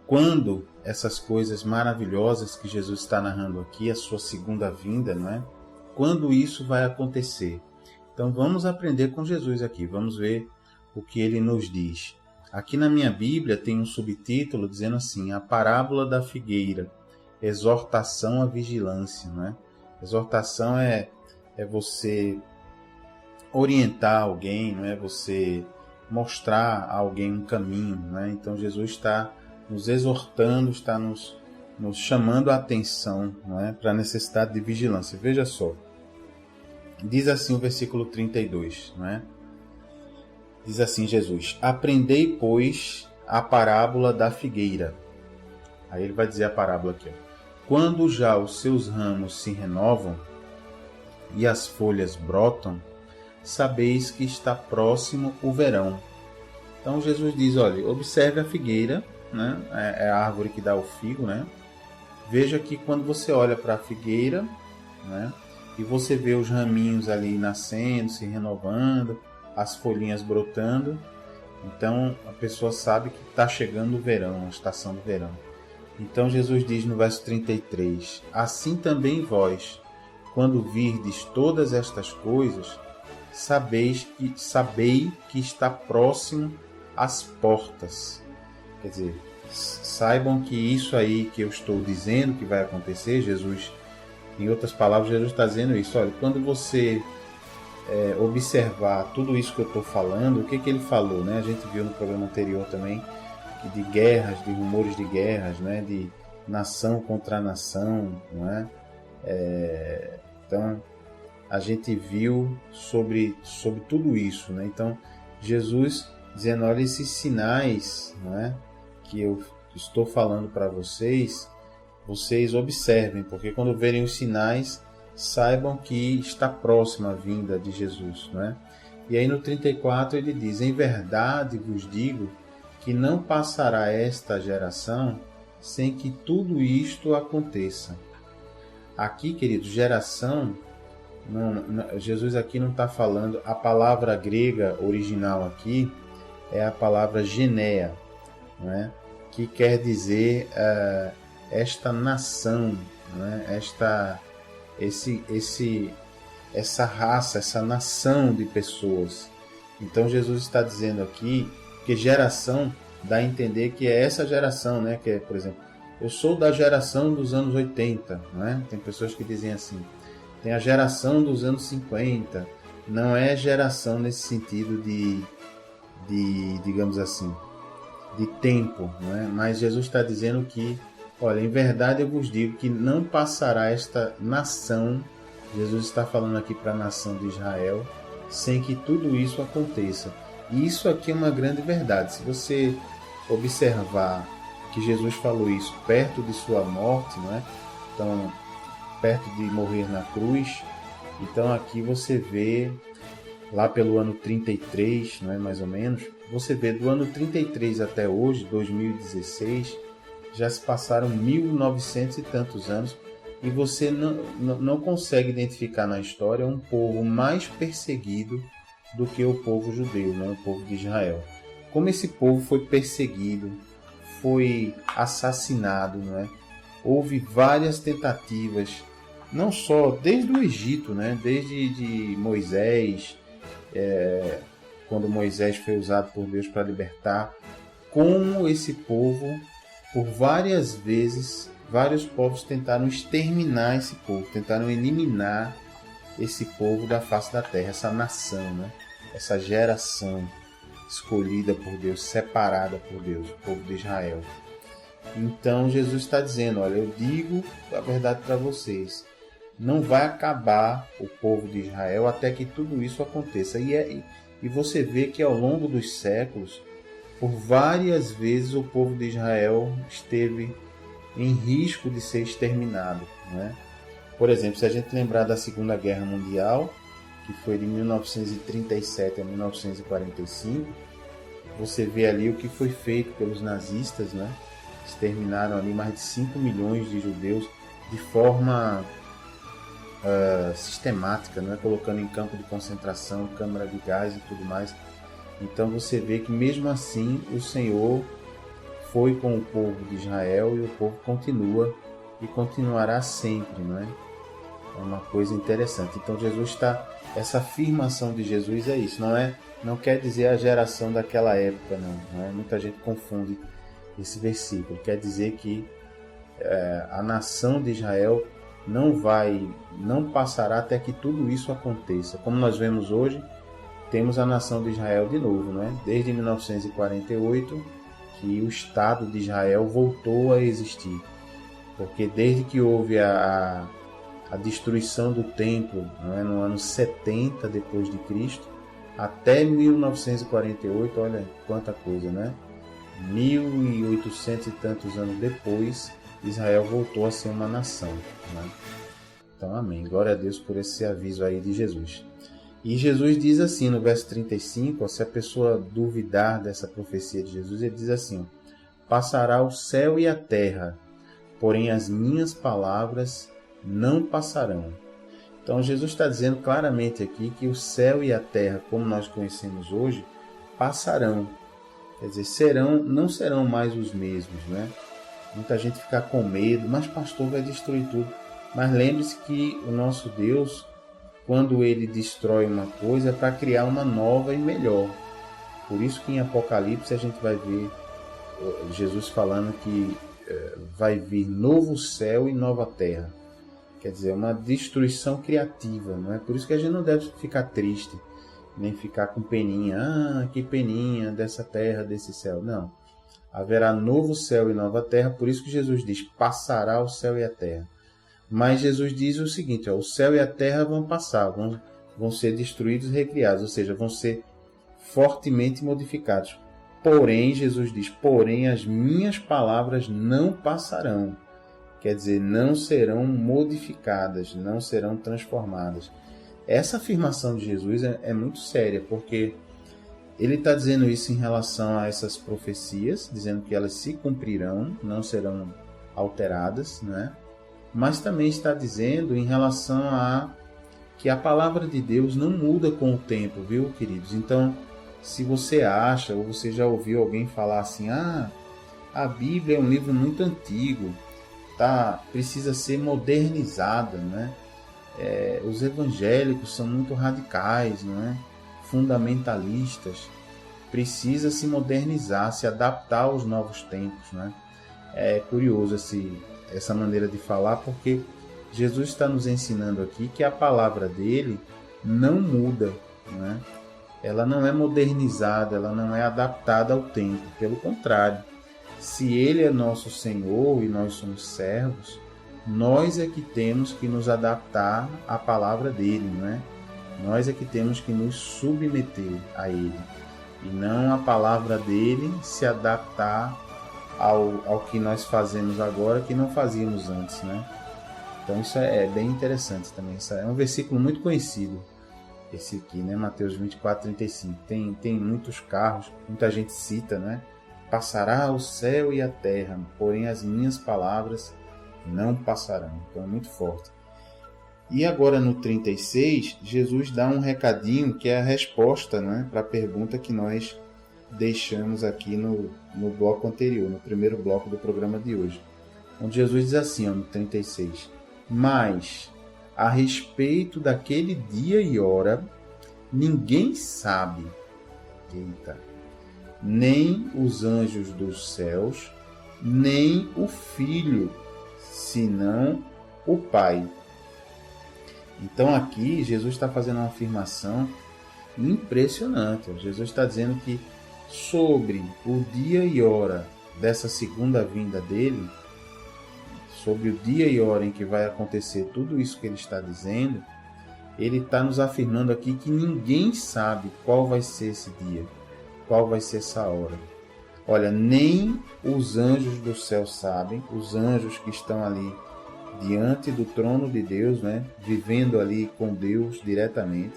quando essas coisas maravilhosas que Jesus está narrando aqui, a sua segunda vinda, não é? Quando isso vai acontecer? Então vamos aprender com Jesus aqui, vamos ver o que ele nos diz. Aqui na minha Bíblia tem um subtítulo dizendo assim: a parábola da figueira, exortação à vigilância, não é? Exortação é você orientar alguém, não é? Você mostrar a alguém um caminho, não é? Então Jesus está nos exortando, está nos chamando a atenção, não é? Para a necessidade de vigilância. Veja só, diz assim o versículo 32, não é? Diz assim Jesus: aprendei, pois, a parábola da figueira. Aí ele vai dizer a parábola aqui, ó. Quando já os seus ramos se renovam e as folhas brotam, sabeis que está próximo o verão. Então Jesus diz, olha, observe a figueira, né? É a árvore que dá o figo, né? Veja que quando você olha para a figueira, né? E você vê os raminhos ali nascendo, se renovando, as folhinhas brotando, então a pessoa sabe que está chegando o verão, a estação do verão. Então Jesus diz no verso 33, assim também vós, quando virdes todas estas coisas, sabei que está próximo às portas. Quer dizer, saibam que isso aí que eu estou dizendo que vai acontecer, Jesus, em outras palavras, Jesus está dizendo isso. Olha, quando você observar tudo isso que eu estou falando, o que ele falou, né? A gente viu no programa anterior também que de guerras, de rumores de guerras, né? De nação contra nação, não é? Então a gente viu sobre tudo isso, né? Então Jesus dizendo, olha, esses sinais, não é? Que eu estou falando para vocês observem, porque quando verem os sinais, saibam que está próxima a vinda de Jesus, não é? E aí no 34 ele diz, em verdade vos digo que não passará esta geração sem que tudo isto aconteça. Aqui, queridos, geração, Jesus aqui não está falando, a palavra grega original aqui é a palavra genéia, não é? Que quer dizer esta nação, não é? Essa raça, essa nação de pessoas. Então Jesus está dizendo aqui que geração dá a entender que é essa geração, né? Que é, por exemplo, eu sou da geração dos anos 80, né? Tem pessoas que dizem assim, tem a geração dos anos 50, não é geração nesse sentido de digamos assim, de tempo, não é? Mas Jesus está dizendo que, olha, em verdade eu vos digo que não passará esta nação, Jesus está falando aqui para a nação de Israel, sem que tudo isso aconteça. E isso aqui é uma grande verdade. Se você observar que Jesus falou isso perto de sua morte, não é? Então, perto de morrer na cruz, então aqui você vê, lá pelo ano 33, não é, mais ou menos, você vê do ano 33 até hoje, 2016, já se passaram 1900 e tantos anos, e você não consegue identificar na história um povo mais perseguido do que o povo judeu, né? O povo de Israel. Como esse povo foi perseguido, foi assassinado, não é? Houve várias tentativas, não só desde o Egito, né? Desde de Moisés, quando Moisés foi usado por Deus para libertar, como esse povo, por várias vezes, vários povos tentaram exterminar esse povo, tentaram eliminar esse povo da face da terra, essa nação, né? Essa geração escolhida por Deus, separada por Deus, o povo de Israel. Então Jesus está dizendo, olha, eu digo a verdade para vocês, não vai acabar o povo de Israel até que tudo isso aconteça. E você vê que ao longo dos séculos, por várias vezes o povo de Israel esteve em risco de ser exterminado, né? Por exemplo, se a gente lembrar da Segunda Guerra Mundial, que foi de 1937 a 1945, você vê ali o que foi feito pelos nazistas, né? Exterminaram ali mais de 5 milhões de judeus de forma sistemática, né? Colocando em campo de concentração, câmara de gás e tudo mais. Então você vê que mesmo assim o Senhor foi com o povo de Israel e o povo continua e continuará sempre, não é? É uma coisa interessante. Então Jesus está, essa afirmação de Jesus é isso, não quer dizer a geração daquela época, não é? Muita gente confunde esse versículo. Quer dizer que a nação de Israel não passará até que tudo isso aconteça. Como nós vemos hoje, temos a nação de Israel de novo, não é? Desde 1948 que o Estado de Israel voltou a existir, porque desde que houve a destruição do templo, não é? No ano 70 depois de Cristo, até 1948, olha quanta coisa, né? 1800 e tantos anos depois, Israel voltou a ser uma nação, né? Então, amém. Glória a Deus por esse aviso aí de Jesus. E Jesus diz assim no verso 35, se a pessoa duvidar dessa profecia de Jesus, ele diz assim, passará o céu e a terra, porém as minhas palavras não passarão. Então Jesus está dizendo claramente aqui que o céu e a terra, como nós conhecemos hoje, passarão. Quer dizer, não serão mais os mesmos, né? Muita gente fica com medo, mas pastor vai destruir tudo. Mas lembre-se que o nosso Deus, quando ele destrói uma coisa, é para criar uma nova e melhor. Por isso que em Apocalipse a gente vai ver Jesus falando que vai vir novo céu e nova terra. Quer dizer, uma destruição criativa, não é? Por isso que a gente não deve ficar triste, nem ficar com peninha. Ah, que peninha dessa terra, desse céu. Não. Haverá novo céu e nova terra, por isso que Jesus diz, passará o céu e a terra. Mas Jesus diz o seguinte, ó, o céu e a terra vão passar, vão ser destruídos e recriados, ou seja, vão ser fortemente modificados. Porém, Jesus diz, porém as minhas palavras não passarão. Quer dizer, não serão modificadas, não serão transformadas. Essa afirmação de Jesus é muito séria, porque ele está dizendo isso em relação a essas profecias, dizendo que elas se cumprirão, não serão alteradas, né? Mas também está dizendo em relação a que a palavra de Deus não muda com o tempo, viu, queridos? Então, se você acha, ou você já ouviu alguém falar assim, a Bíblia é um livro muito antigo, precisa ser modernizada, né? Os evangélicos são muito radicais, não é? Fundamentalistas, precisa se modernizar, se adaptar aos novos tempos, né? É curioso essa maneira de falar, porque Jesus está nos ensinando aqui que a palavra dele não muda, né? Ela não é modernizada, ela não é adaptada ao tempo, pelo contrário. Se ele é nosso Senhor e nós somos servos, nós é que temos que nos adaptar à palavra dele, não é? Nós é que temos que nos submeter a ele, e não a palavra dele se adaptar ao que nós fazemos agora, que não fazíamos antes, né? Então isso é bem interessante também. Isso é um versículo muito conhecido, esse aqui, né? Mateus 24:35. Tem muitos carros, muita gente cita, né? Passará o céu e a terra, porém as minhas palavras não passarão. Então é muito forte. E agora no 36, Jesus dá um recadinho que é a resposta, né, para a pergunta que nós deixamos aqui no bloco anterior, no primeiro bloco do programa de hoje. Onde Jesus diz assim, no 36, mas a respeito daquele dia e hora, ninguém sabe, nem os anjos dos céus, nem o Filho, senão o Pai. Então aqui Jesus está fazendo uma afirmação impressionante. Jesus está dizendo que sobre o dia e hora dessa segunda vinda dele, sobre o dia e hora em que vai acontecer tudo isso que ele está dizendo, ele está nos afirmando aqui que ninguém sabe qual vai ser esse dia, qual vai ser essa hora. Olha, nem os anjos do céu sabem, os anjos que estão ali diante do trono de Deus, né, vivendo ali com Deus diretamente,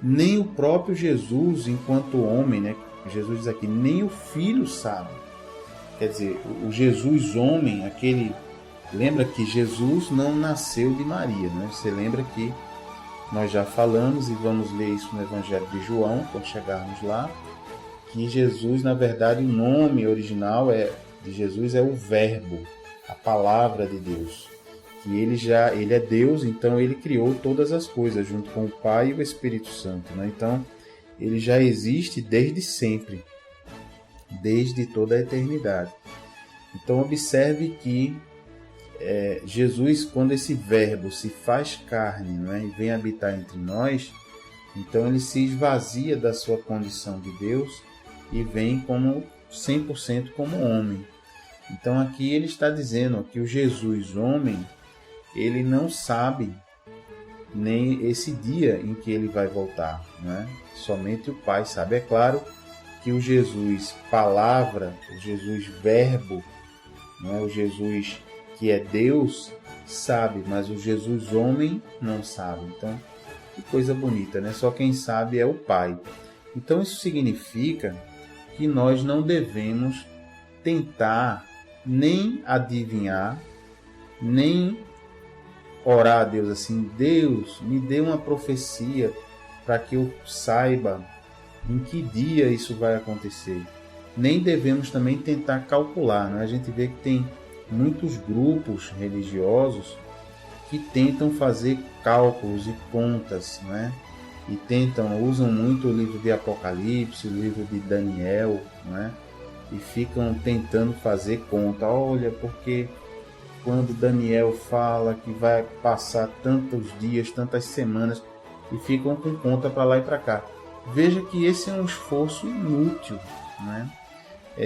nem o próprio Jesus enquanto homem, né, Jesus diz aqui, nem o Filho sabe. Quer dizer, o Jesus homem, lembra que Jesus não nasceu de Maria, né? Você lembra que nós já falamos e vamos ler isso no Evangelho de João, quando chegarmos lá, que Jesus, na verdade, o nome original de Jesus é o Verbo, a palavra de Deus. Que ele é Deus, então ele criou todas as coisas junto com o Pai e o Espírito Santo, né? Então ele já existe desde sempre, desde toda a eternidade. Então observe que Jesus, quando esse Verbo se faz carne, né, e vem habitar entre nós, então ele se esvazia da sua condição de Deus e vem como 100% como homem. Então aqui ele está dizendo que o Jesus homem, ele não sabe nem esse dia em que ele vai voltar, né? Somente o Pai sabe. É claro que o Jesus palavra, o Jesus verbo, né? O Jesus que é Deus sabe, mas o Jesus homem não sabe. Então, que coisa bonita, né? Só quem sabe é o Pai. Então isso significa que nós não devemos tentar nem adivinhar, nem orar a Deus assim, Deus, me dê uma profecia para que eu saiba em que dia isso vai acontecer. Nem devemos também tentar calcular, né? A gente vê que tem muitos grupos religiosos que tentam fazer cálculos e contas, né? E usam muito o livro de Apocalipse, o livro de Daniel, né? E ficam tentando fazer conta. Olha, porque quando Daniel fala que vai passar tantos dias, tantas semanas, e ficam com conta para lá e para cá. Veja que esse é um esforço inútil, né?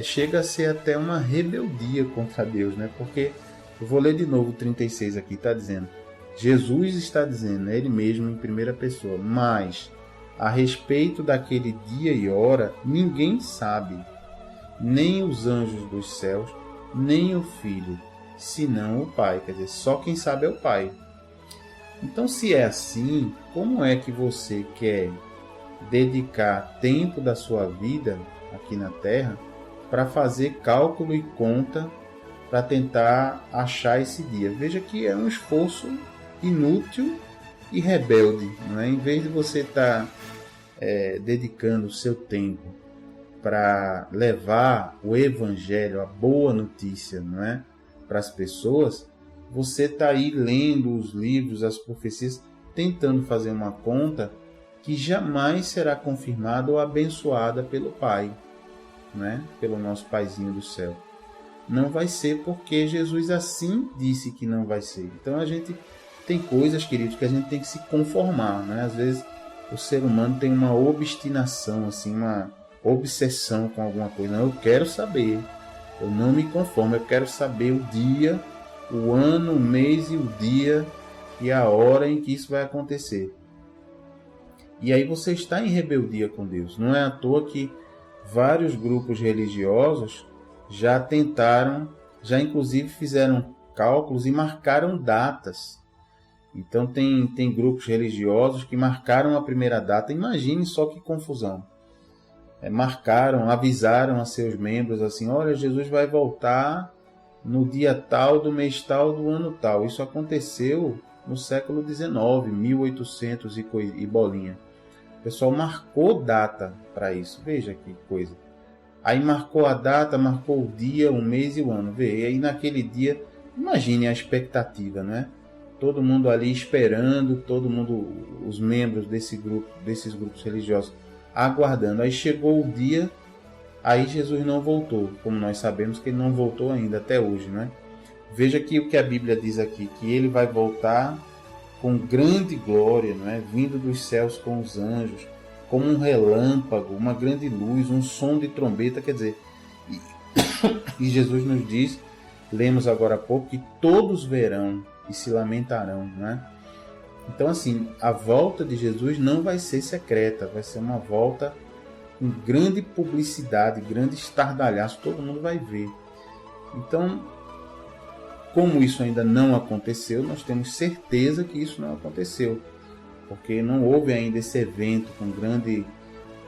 Chega a ser até uma rebeldia contra Deus, né? Porque, eu vou ler de novo o 36 aqui, está dizendo, Jesus está dizendo, ele mesmo em primeira pessoa, mas a respeito daquele dia e hora, ninguém sabe, nem os anjos dos céus, nem o Filho, senão o Pai. Quer dizer, só quem sabe é o Pai. Então, se é assim, como é que você quer dedicar tempo da sua vida aqui na Terra para fazer cálculo e conta para tentar achar esse dia? Veja que é um esforço inútil e rebelde, não é? Em vez de você estar dedicando o seu tempo para levar o Evangelho, a boa notícia, não é, para as pessoas, você está aí lendo os livros, as profecias, tentando fazer uma conta que jamais será confirmada ou abençoada pelo Pai, né? Pelo nosso Paizinho do céu. Não vai ser porque Jesus assim disse que não vai ser. Então a gente tem coisas, queridos, que a gente tem que se conformar, né? Às vezes o ser humano tem uma obstinação, assim, uma obsessão com alguma coisa. Não, eu quero saber, eu não me conformo, eu quero saber o dia, o ano, o mês e o dia e a hora em que isso vai acontecer. E aí você está em rebeldia com Deus. Não é à toa que vários grupos religiosos já tentaram, já inclusive fizeram cálculos e marcaram datas. Então tem grupos religiosos que marcaram a primeira data. Imagine só que confusão. Marcaram, avisaram a seus membros assim, olha, Jesus vai voltar no dia tal, do mês tal, do ano tal. Isso aconteceu no século XIX, 1800 e bolinha. O pessoal marcou data para isso. Veja que coisa. Aí marcou a data, marcou o dia, o mês e o ano. Vê, e aí naquele dia, imagine a expectativa, né? Todo mundo ali esperando, todo mundo, os membros desses grupos religiosos, aguardando. Aí chegou o dia, aí Jesus não voltou, como nós sabemos que ele não voltou ainda, até hoje, né? Veja que o que a Bíblia diz aqui, que ele vai voltar com grande glória, não é? Vindo dos céus com os anjos, como um relâmpago, uma grande luz, um som de trombeta, quer dizer, e Jesus nos diz, lemos agora há pouco, que todos verão e se lamentarão, né? Então, assim, a volta de Jesus não vai ser secreta, vai ser uma volta com grande publicidade, grande estardalhaço, todo mundo vai ver. Então, como isso ainda não aconteceu, nós temos certeza que isso não aconteceu, porque não houve ainda esse evento com grande,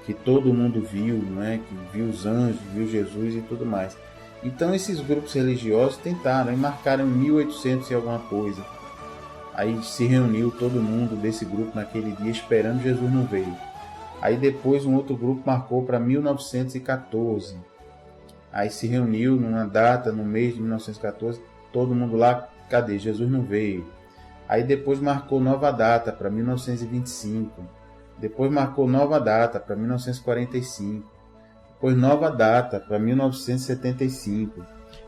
que todo mundo viu, não é? Que viu os anjos, viu Jesus e tudo mais. Então esses grupos religiosos tentaram e marcaram 1800 e alguma coisa. Aí se reuniu todo mundo desse grupo naquele dia esperando, Jesus não veio. Aí depois um outro grupo marcou para 1914. Aí se reuniu numa data, no mês de 1914, todo mundo lá, cadê? Jesus não veio. Aí depois marcou nova data para 1925. Depois marcou nova data para 1945. Depois nova data para 1975.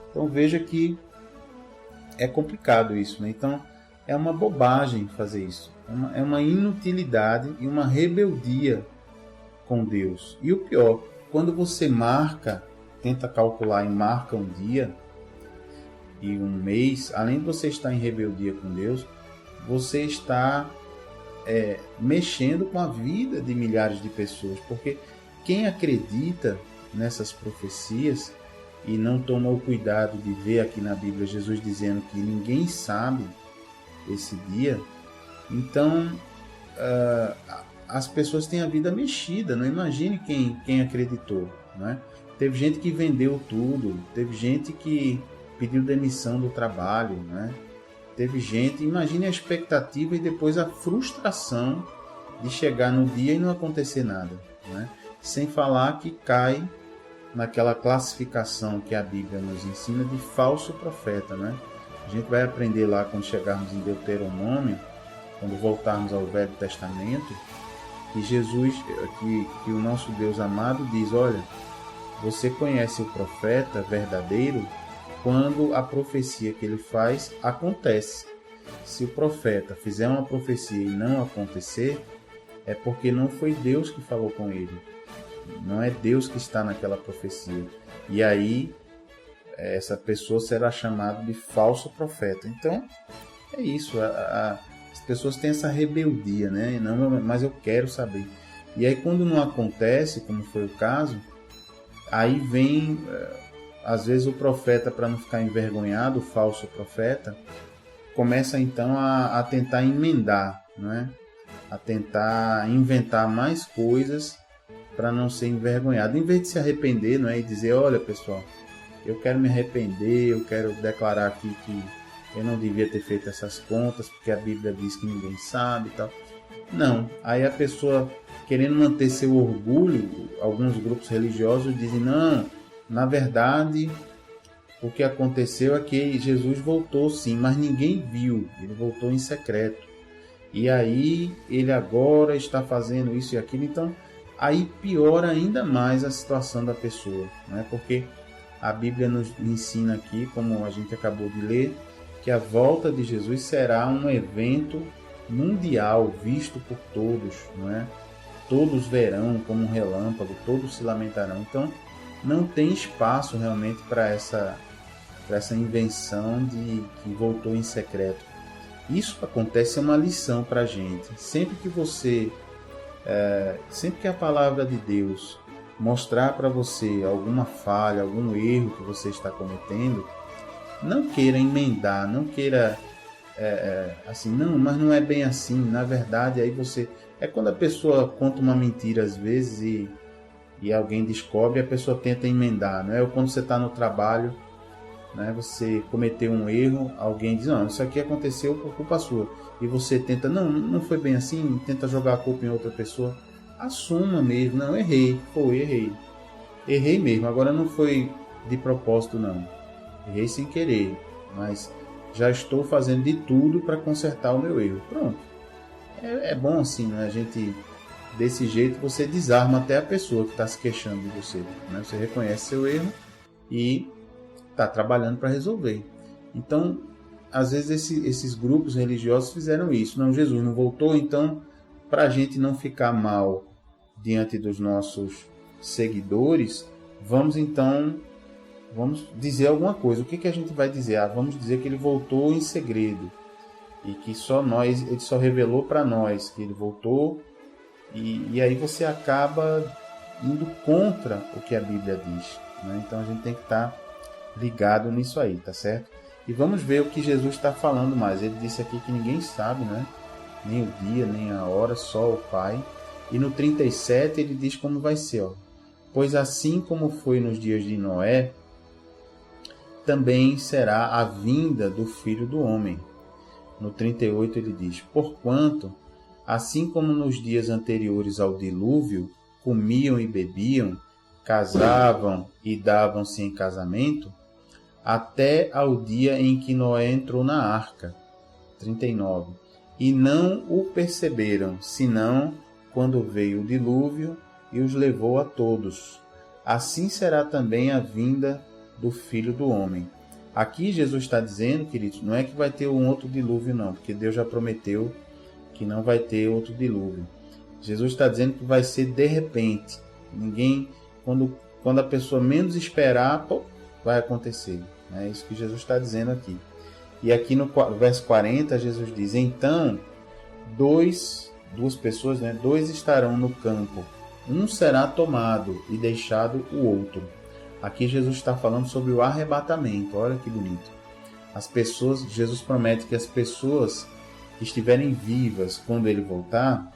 Então veja que é complicado isso, né? Então é uma bobagem fazer isso. É uma inutilidade e uma rebeldia com Deus. E o pior, quando você marca, tenta calcular e marca um dia e um mês, além de você estar em rebeldia com Deus, você está mexendo com a vida de milhares de pessoas, porque quem acredita nessas profecias e não toma o cuidado de ver aqui na Bíblia Jesus dizendo que ninguém sabe esse dia, então as pessoas têm a vida mexida. Não imagine quem acreditou, né? Teve gente que vendeu tudo, teve gente que pediu demissão do trabalho, né? Teve gente, imagine a expectativa e depois a frustração de chegar no dia e não acontecer nada, né? Sem falar que cai naquela classificação que a Bíblia nos ensina de falso profeta, né? A gente vai aprender lá quando chegarmos em Deuteronômio, quando voltarmos ao Velho Testamento, que Jesus, que o nosso Deus amado diz, olha, você conhece o profeta verdadeiro quando a profecia que ele faz acontece. Se o profeta fizer uma profecia e não acontecer, é porque não foi Deus que falou com ele. Não é Deus que está naquela profecia. E aí, essa pessoa será chamada de falso profeta. Então, é isso. As pessoas têm essa rebeldia, né? Não, mas eu quero saber. E aí, quando não acontece, como foi o caso, aí vem, às vezes, o profeta, para não ficar envergonhado, o falso profeta, começa então a tentar emendar, né? A tentar inventar mais coisas para não ser envergonhado. Em vez de se arrepender, não é? E dizer, olha pessoal, eu quero me arrepender, eu quero declarar aqui que eu não devia ter feito essas contas, porque a Bíblia diz que ninguém sabe e tal. Não, aí a pessoa, querendo manter seu orgulho, alguns grupos religiosos dizem, não, na verdade, o que aconteceu é que Jesus voltou sim, mas ninguém viu, ele voltou em secreto. E aí ele agora está fazendo isso e aquilo, então aí piora ainda mais a situação da pessoa, né? Porque a Bíblia nos ensina aqui, como a gente acabou de ler, que a volta de Jesus será um evento mundial, visto por todos, não é? Todos verão como um relâmpago, todos se lamentarão. Então não tem espaço realmente para essa invenção de que voltou em secreto. Isso acontece, é uma lição para a gente. Sempre que a palavra de Deus mostrar para você alguma falha, algum erro que você está cometendo, não queira emendar, não queira assim, não, mas não é bem assim. Na verdade, aí você... É quando a pessoa conta uma mentira às vezes e alguém descobre, a pessoa tenta emendar, não é? Ou quando você está no trabalho, né, você cometeu um erro, alguém diz, não, isso aqui aconteceu por culpa sua, e você tenta, não foi bem assim, tenta jogar a culpa em outra pessoa. Assuma mesmo, não, errei mesmo, agora não foi de propósito não, errei sem querer, mas já estou fazendo de tudo para consertar o meu erro. Pronto, é bom assim, né? A gente, desse jeito você desarma até a pessoa que está se queixando de você, né? Você reconhece seu erro e está trabalhando para resolver. Então, às vezes esses grupos religiosos fizeram isso. Não, Jesus não voltou, então, para a gente não ficar mal diante dos nossos seguidores, vamos dizer alguma coisa. O que a gente vai dizer? Vamos dizer que ele voltou em segredo e que ele só revelou para nós que ele voltou, e aí você acaba indo contra o que a Bíblia diz, né? Então a gente tem que estar ligado nisso aí, tá certo? E vamos ver o que Jesus está falando mais. Ele disse aqui que ninguém sabe, né? Nem o dia, nem a hora, só o Pai. E no 37 ele diz como vai ser, ó. Pois assim como foi nos dias de Noé, também será a vinda do Filho do Homem. No 38 ele diz, porquanto, assim como nos dias anteriores ao dilúvio, comiam e bebiam, casavam e davam-se em casamento, até ao dia em que Noé entrou na arca. 39. E não o perceberam, senão quando veio o dilúvio e os levou a todos. Assim será também a vinda do Filho do Homem. Aqui Jesus está dizendo, queridos, não é que vai ter um outro dilúvio não, porque Deus já prometeu que não vai ter outro dilúvio. Jesus está dizendo que vai ser de repente. Ninguém, quando a pessoa menos esperar, vai acontecer. É isso que Jesus está dizendo aqui. E aqui no verso 40, Jesus diz, então, duas pessoas, né, dois estarão no campo, um será tomado e deixado o outro. Aqui Jesus está falando sobre o arrebatamento, olha que bonito. Jesus promete que as pessoas que estiverem vivas quando ele voltar,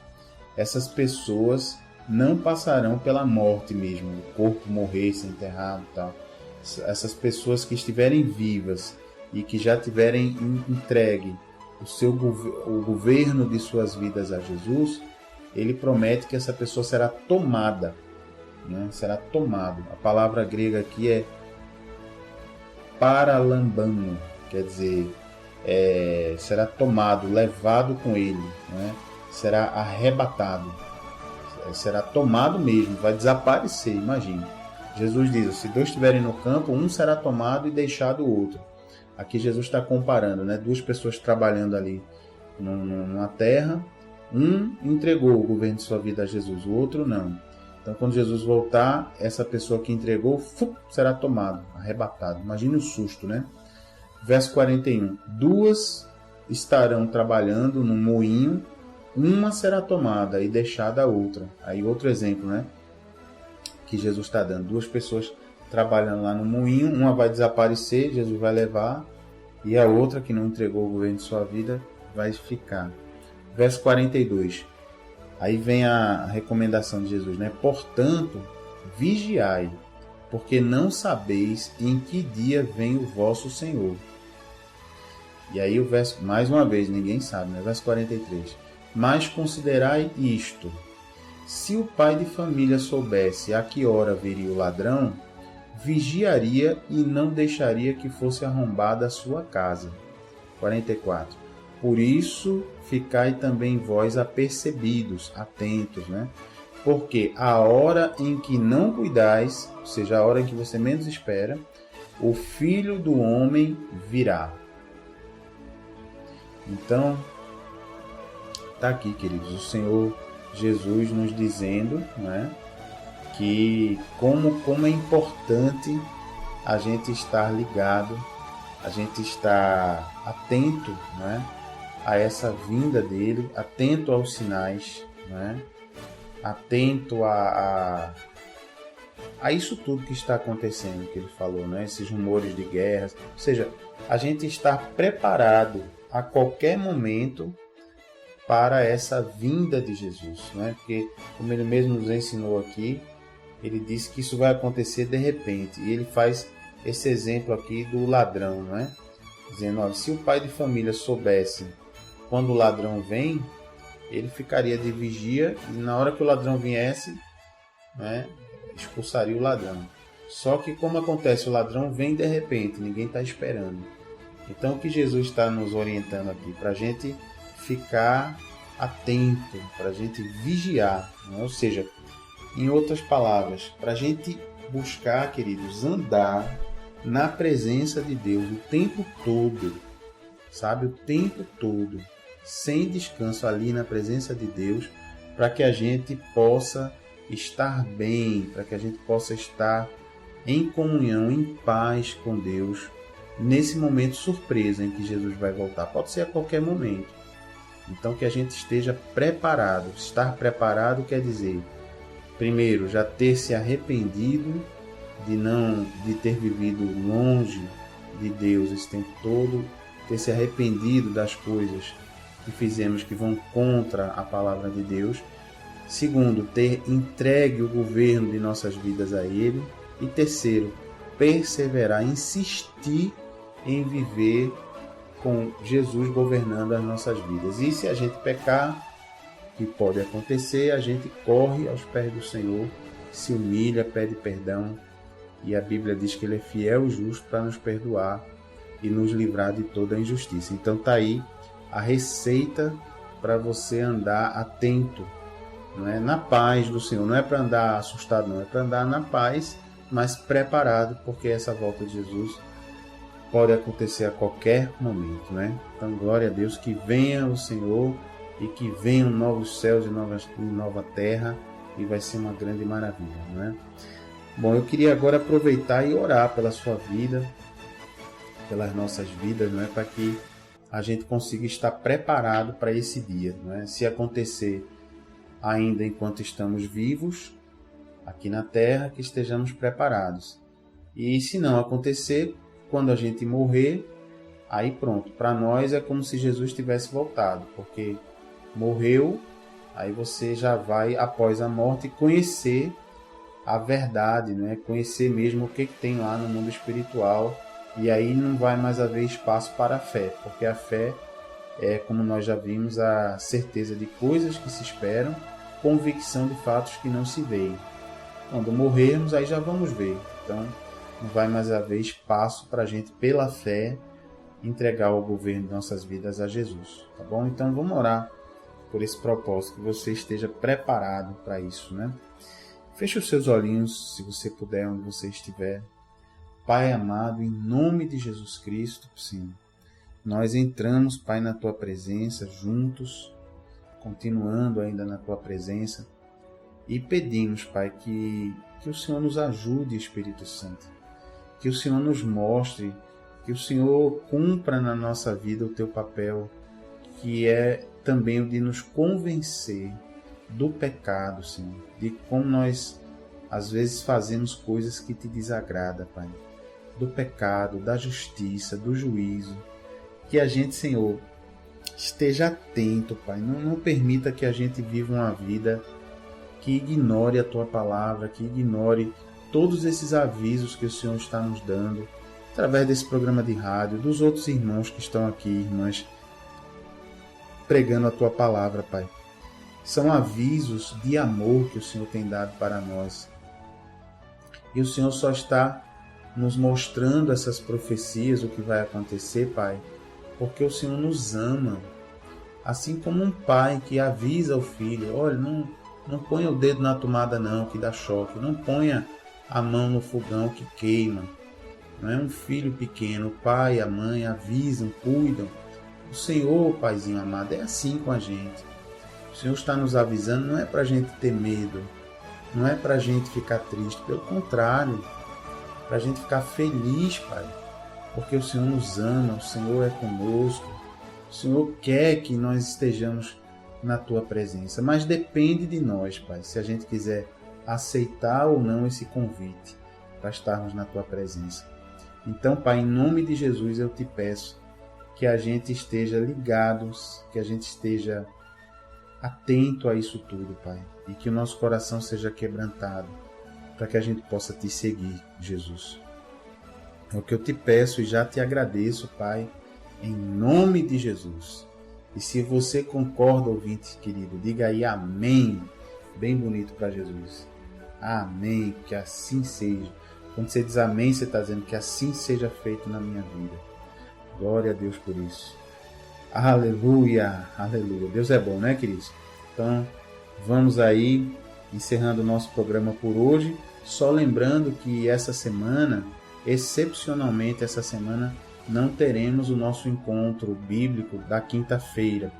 essas pessoas não passarão pela morte mesmo, o corpo morrer, ser enterrado e tal. Essas pessoas que estiverem vivas e que já tiverem entregue o governo de suas vidas a Jesus, ele promete que essa pessoa será tomada, né? Será tomado. A palavra grega aqui é paralambano, quer dizer, será tomado, levado com ele, né? Será arrebatado, será tomado mesmo, vai desaparecer, imagine. Jesus diz, se dois estiverem no campo, um será tomado e deixado o outro. Aqui Jesus está comparando, né? Duas pessoas trabalhando ali numa terra, um entregou o governo de sua vida a Jesus, o outro não. Então, quando Jesus voltar, essa pessoa que entregou será tomado, arrebatado. Imagine o susto, né? Verso 41. Duas estarão trabalhando no moinho, uma será tomada e deixada a outra. Aí outro exemplo, né? Que Jesus está dando. Duas pessoas trabalhando lá no moinho, uma vai desaparecer, Jesus vai levar, e a outra, que não entregou o governo de sua vida, vai ficar. Verso 42. Aí vem a recomendação de Jesus, né? Portanto, vigiai, porque não sabeis em que dia vem o vosso Senhor. E aí o verso, mais uma vez, ninguém sabe, né? Verso 43. Mas considerai isto: se o pai de família soubesse a que hora viria o ladrão, vigiaria e não deixaria que fosse arrombada a sua casa. 44. Por isso, ficai também vós apercebidos, atentos, né? Porque a hora em que não cuidais, ou seja, a hora em que você menos espera, o Filho do Homem virá. Então, está aqui, queridos, o Senhor Jesus nos dizendo, né, que como é importante a gente estar ligado, a gente estar atento, né, a essa vinda dele, atento aos sinais, né, atento a isso tudo que está acontecendo, que ele falou, né, esses rumores de guerras, ou seja, a gente estar preparado a qualquer momento para essa vinda de Jesus, né? Porque, como ele mesmo nos ensinou aqui, ele disse que isso vai acontecer de repente, e ele faz esse exemplo aqui do ladrão, né? Dizendo, olha, se o pai de família soubesse quando o ladrão vem, ele ficaria de vigia e na hora que o ladrão viesse, né, expulsaria o ladrão. Só que como acontece, o ladrão vem de repente, ninguém está esperando. Então o que Jesus está nos orientando aqui? Para a gente ficar atento, para a gente vigiar, né? Ou seja, em outras palavras, para a gente buscar, queridos, andar na presença de Deus o tempo todo, sabe? O tempo todo, sem descanso ali na presença de Deus, para que a gente possa estar bem, para que a gente possa estar em comunhão, em paz com Deus, nesse momento surpresa em que Jesus vai voltar. Pode ser a qualquer momento. Então, que a gente esteja preparado. Estar preparado quer dizer, primeiro, já ter se arrependido de ter vivido longe de Deus esse tempo todo, ter se arrependido das coisas que fizemos que vão contra a palavra de Deus. Segundo, ter entregue o governo de nossas vidas a Ele. E terceiro, perseverar, insistir em viver com Jesus governando as nossas vidas. E se a gente pecar, que pode acontecer, a gente corre aos pés do Senhor, se humilha, pede perdão, e a Bíblia diz que Ele é fiel e justo para nos perdoar e nos livrar de toda a injustiça. Então está aí a receita para você andar atento, não é? Na paz do Senhor. Não é para andar assustado, não, é para andar na paz, mas preparado, porque essa volta de Jesus pode acontecer a qualquer momento, né? Então, glória a Deus, que venha o Senhor e que venham novos céus e nova terra, e vai ser uma grande maravilha, não é? Bom, eu queria agora aproveitar e orar pela sua vida, pelas nossas vidas, não é? Para que a gente consiga estar preparado para esse dia, não é? Se acontecer ainda enquanto estamos vivos aqui na terra, que estejamos preparados. E se não acontecer, quando a gente morrer, aí pronto, para nós é como se Jesus tivesse voltado, porque morreu, aí você já vai, após a morte, conhecer a verdade, né? Conhecer mesmo o que tem lá no mundo espiritual, e aí não vai mais haver espaço para a fé, porque a fé é, como nós já vimos, a certeza de coisas que se esperam, convicção de fatos que não se veem. Quando morrermos, aí já vamos ver. Então, não vai mais haver espaço para a gente, pela fé, entregar o governo de nossas vidas a Jesus. Tá bom? Então, vamos orar por esse propósito, que você esteja preparado para isso, né? Feche os seus olhinhos, se você puder, onde você estiver. Pai amado, em nome de Jesus Cristo, Senhor, nós entramos, Pai, na Tua presença, juntos, continuando ainda na Tua presença, e pedimos, Pai, que o Senhor nos ajude, Espírito Santo, que o Senhor nos mostre, que o Senhor cumpra na nossa vida o Teu papel, que é também o de nos convencer do pecado, Senhor, de como nós às vezes fazemos coisas que Te desagradam, Pai, do pecado, da justiça, do juízo, que a gente, Senhor, esteja atento, Pai, não permita que a gente viva uma vida que ignore a Tua palavra, que ignore todos esses avisos que o Senhor está nos dando, através desse programa de rádio, dos outros irmãos que estão aqui, irmãs, pregando a Tua palavra, Pai. São avisos de amor que o Senhor tem dado para nós. E o Senhor só está nos mostrando essas profecias, o que vai acontecer, Pai, porque o Senhor nos ama. Assim como um pai que avisa o filho, olha, não ponha o dedo na tomada não, que dá choque. Não ponha a mão no fogão que queima. Não é um filho pequeno, o pai e a mãe avisam, cuidam. O Senhor, Paizinho amado, é assim com a gente. O Senhor está nos avisando, não é para a gente ter medo, não é para a gente ficar triste, pelo contrário, para a gente ficar feliz, Pai, porque o Senhor nos ama, o Senhor é conosco, o Senhor quer que nós estejamos na Tua presença, mas depende de nós, Pai, se a gente quiser aceitar ou não esse convite para estarmos na Tua presença. Então, Pai, em nome de Jesus eu Te peço que a gente esteja ligados, que a gente esteja atento a isso tudo, Pai, e que o nosso coração seja quebrantado, para que a gente possa Te seguir, Jesus. É o que eu Te peço e já Te agradeço, Pai, em nome de Jesus. E se você concorda, ouvinte querido, diga aí amém, bem bonito para Jesus. Amém, que assim seja. Quando você diz amém, você está dizendo que assim seja feito na minha vida. Glória a Deus por isso. Aleluia, aleluia. Deus é bom, né, queridos? Então, vamos aí, encerrando o nosso programa por hoje. Só lembrando que essa semana, excepcionalmente essa semana, não teremos o nosso encontro bíblico da quinta-feira.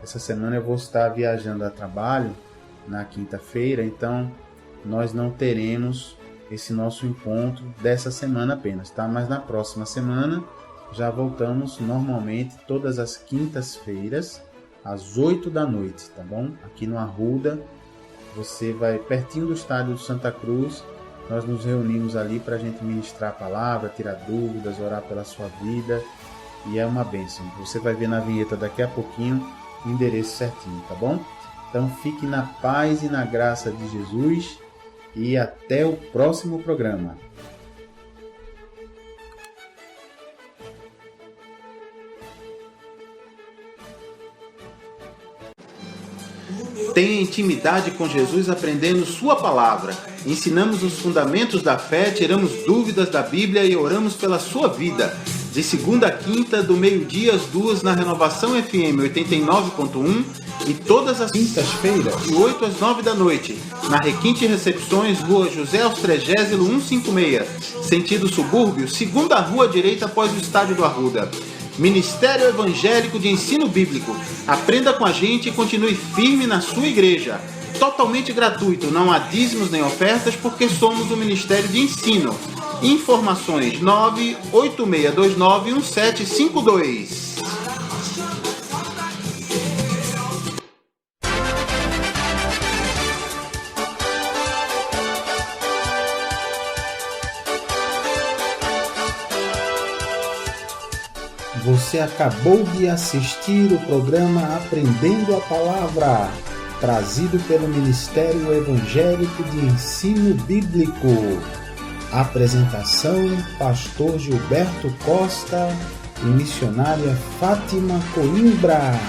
Essa semana eu vou estar viajando a trabalho na quinta-feira, então nós não teremos esse nosso encontro dessa semana apenas, tá? Mas na próxima semana já voltamos normalmente todas as quintas-feiras, às 8 da noite, tá bom? Aqui no Arruda, você vai pertinho do estádio do Santa Cruz, nós nos reunimos ali para a gente ministrar a palavra, tirar dúvidas, orar pela sua vida, e é uma bênção. Você vai ver na vinheta daqui a pouquinho o endereço certinho, tá bom? Então fique na paz e na graça de Jesus e até o próximo programa. Tenha intimidade com Jesus aprendendo Sua palavra. Ensinamos os fundamentos da fé, tiramos dúvidas da Bíblia e oramos pela sua vida. De segunda a quinta, do meio-dia às 2 na Renovação FM 89.1 e todas as quintas-feiras, de 8 às 9 da noite, na Requinte Recepções, Rua José Austrégésilo 156, sentido subúrbio, segunda rua direita após o estádio do Arruda. Ministério Evangélico de Ensino Bíblico. Aprenda com a gente e continue firme na sua igreja. Totalmente gratuito, não há dízimos nem ofertas, porque somos um ministério de ensino. Informações 986291752. Você acabou de assistir o programa Aprendendo a Palavra, trazido pelo Ministério Evangélico de Ensino Bíblico. Apresentação: Pastor Gilberto Costa e missionária Fátima Coimbra.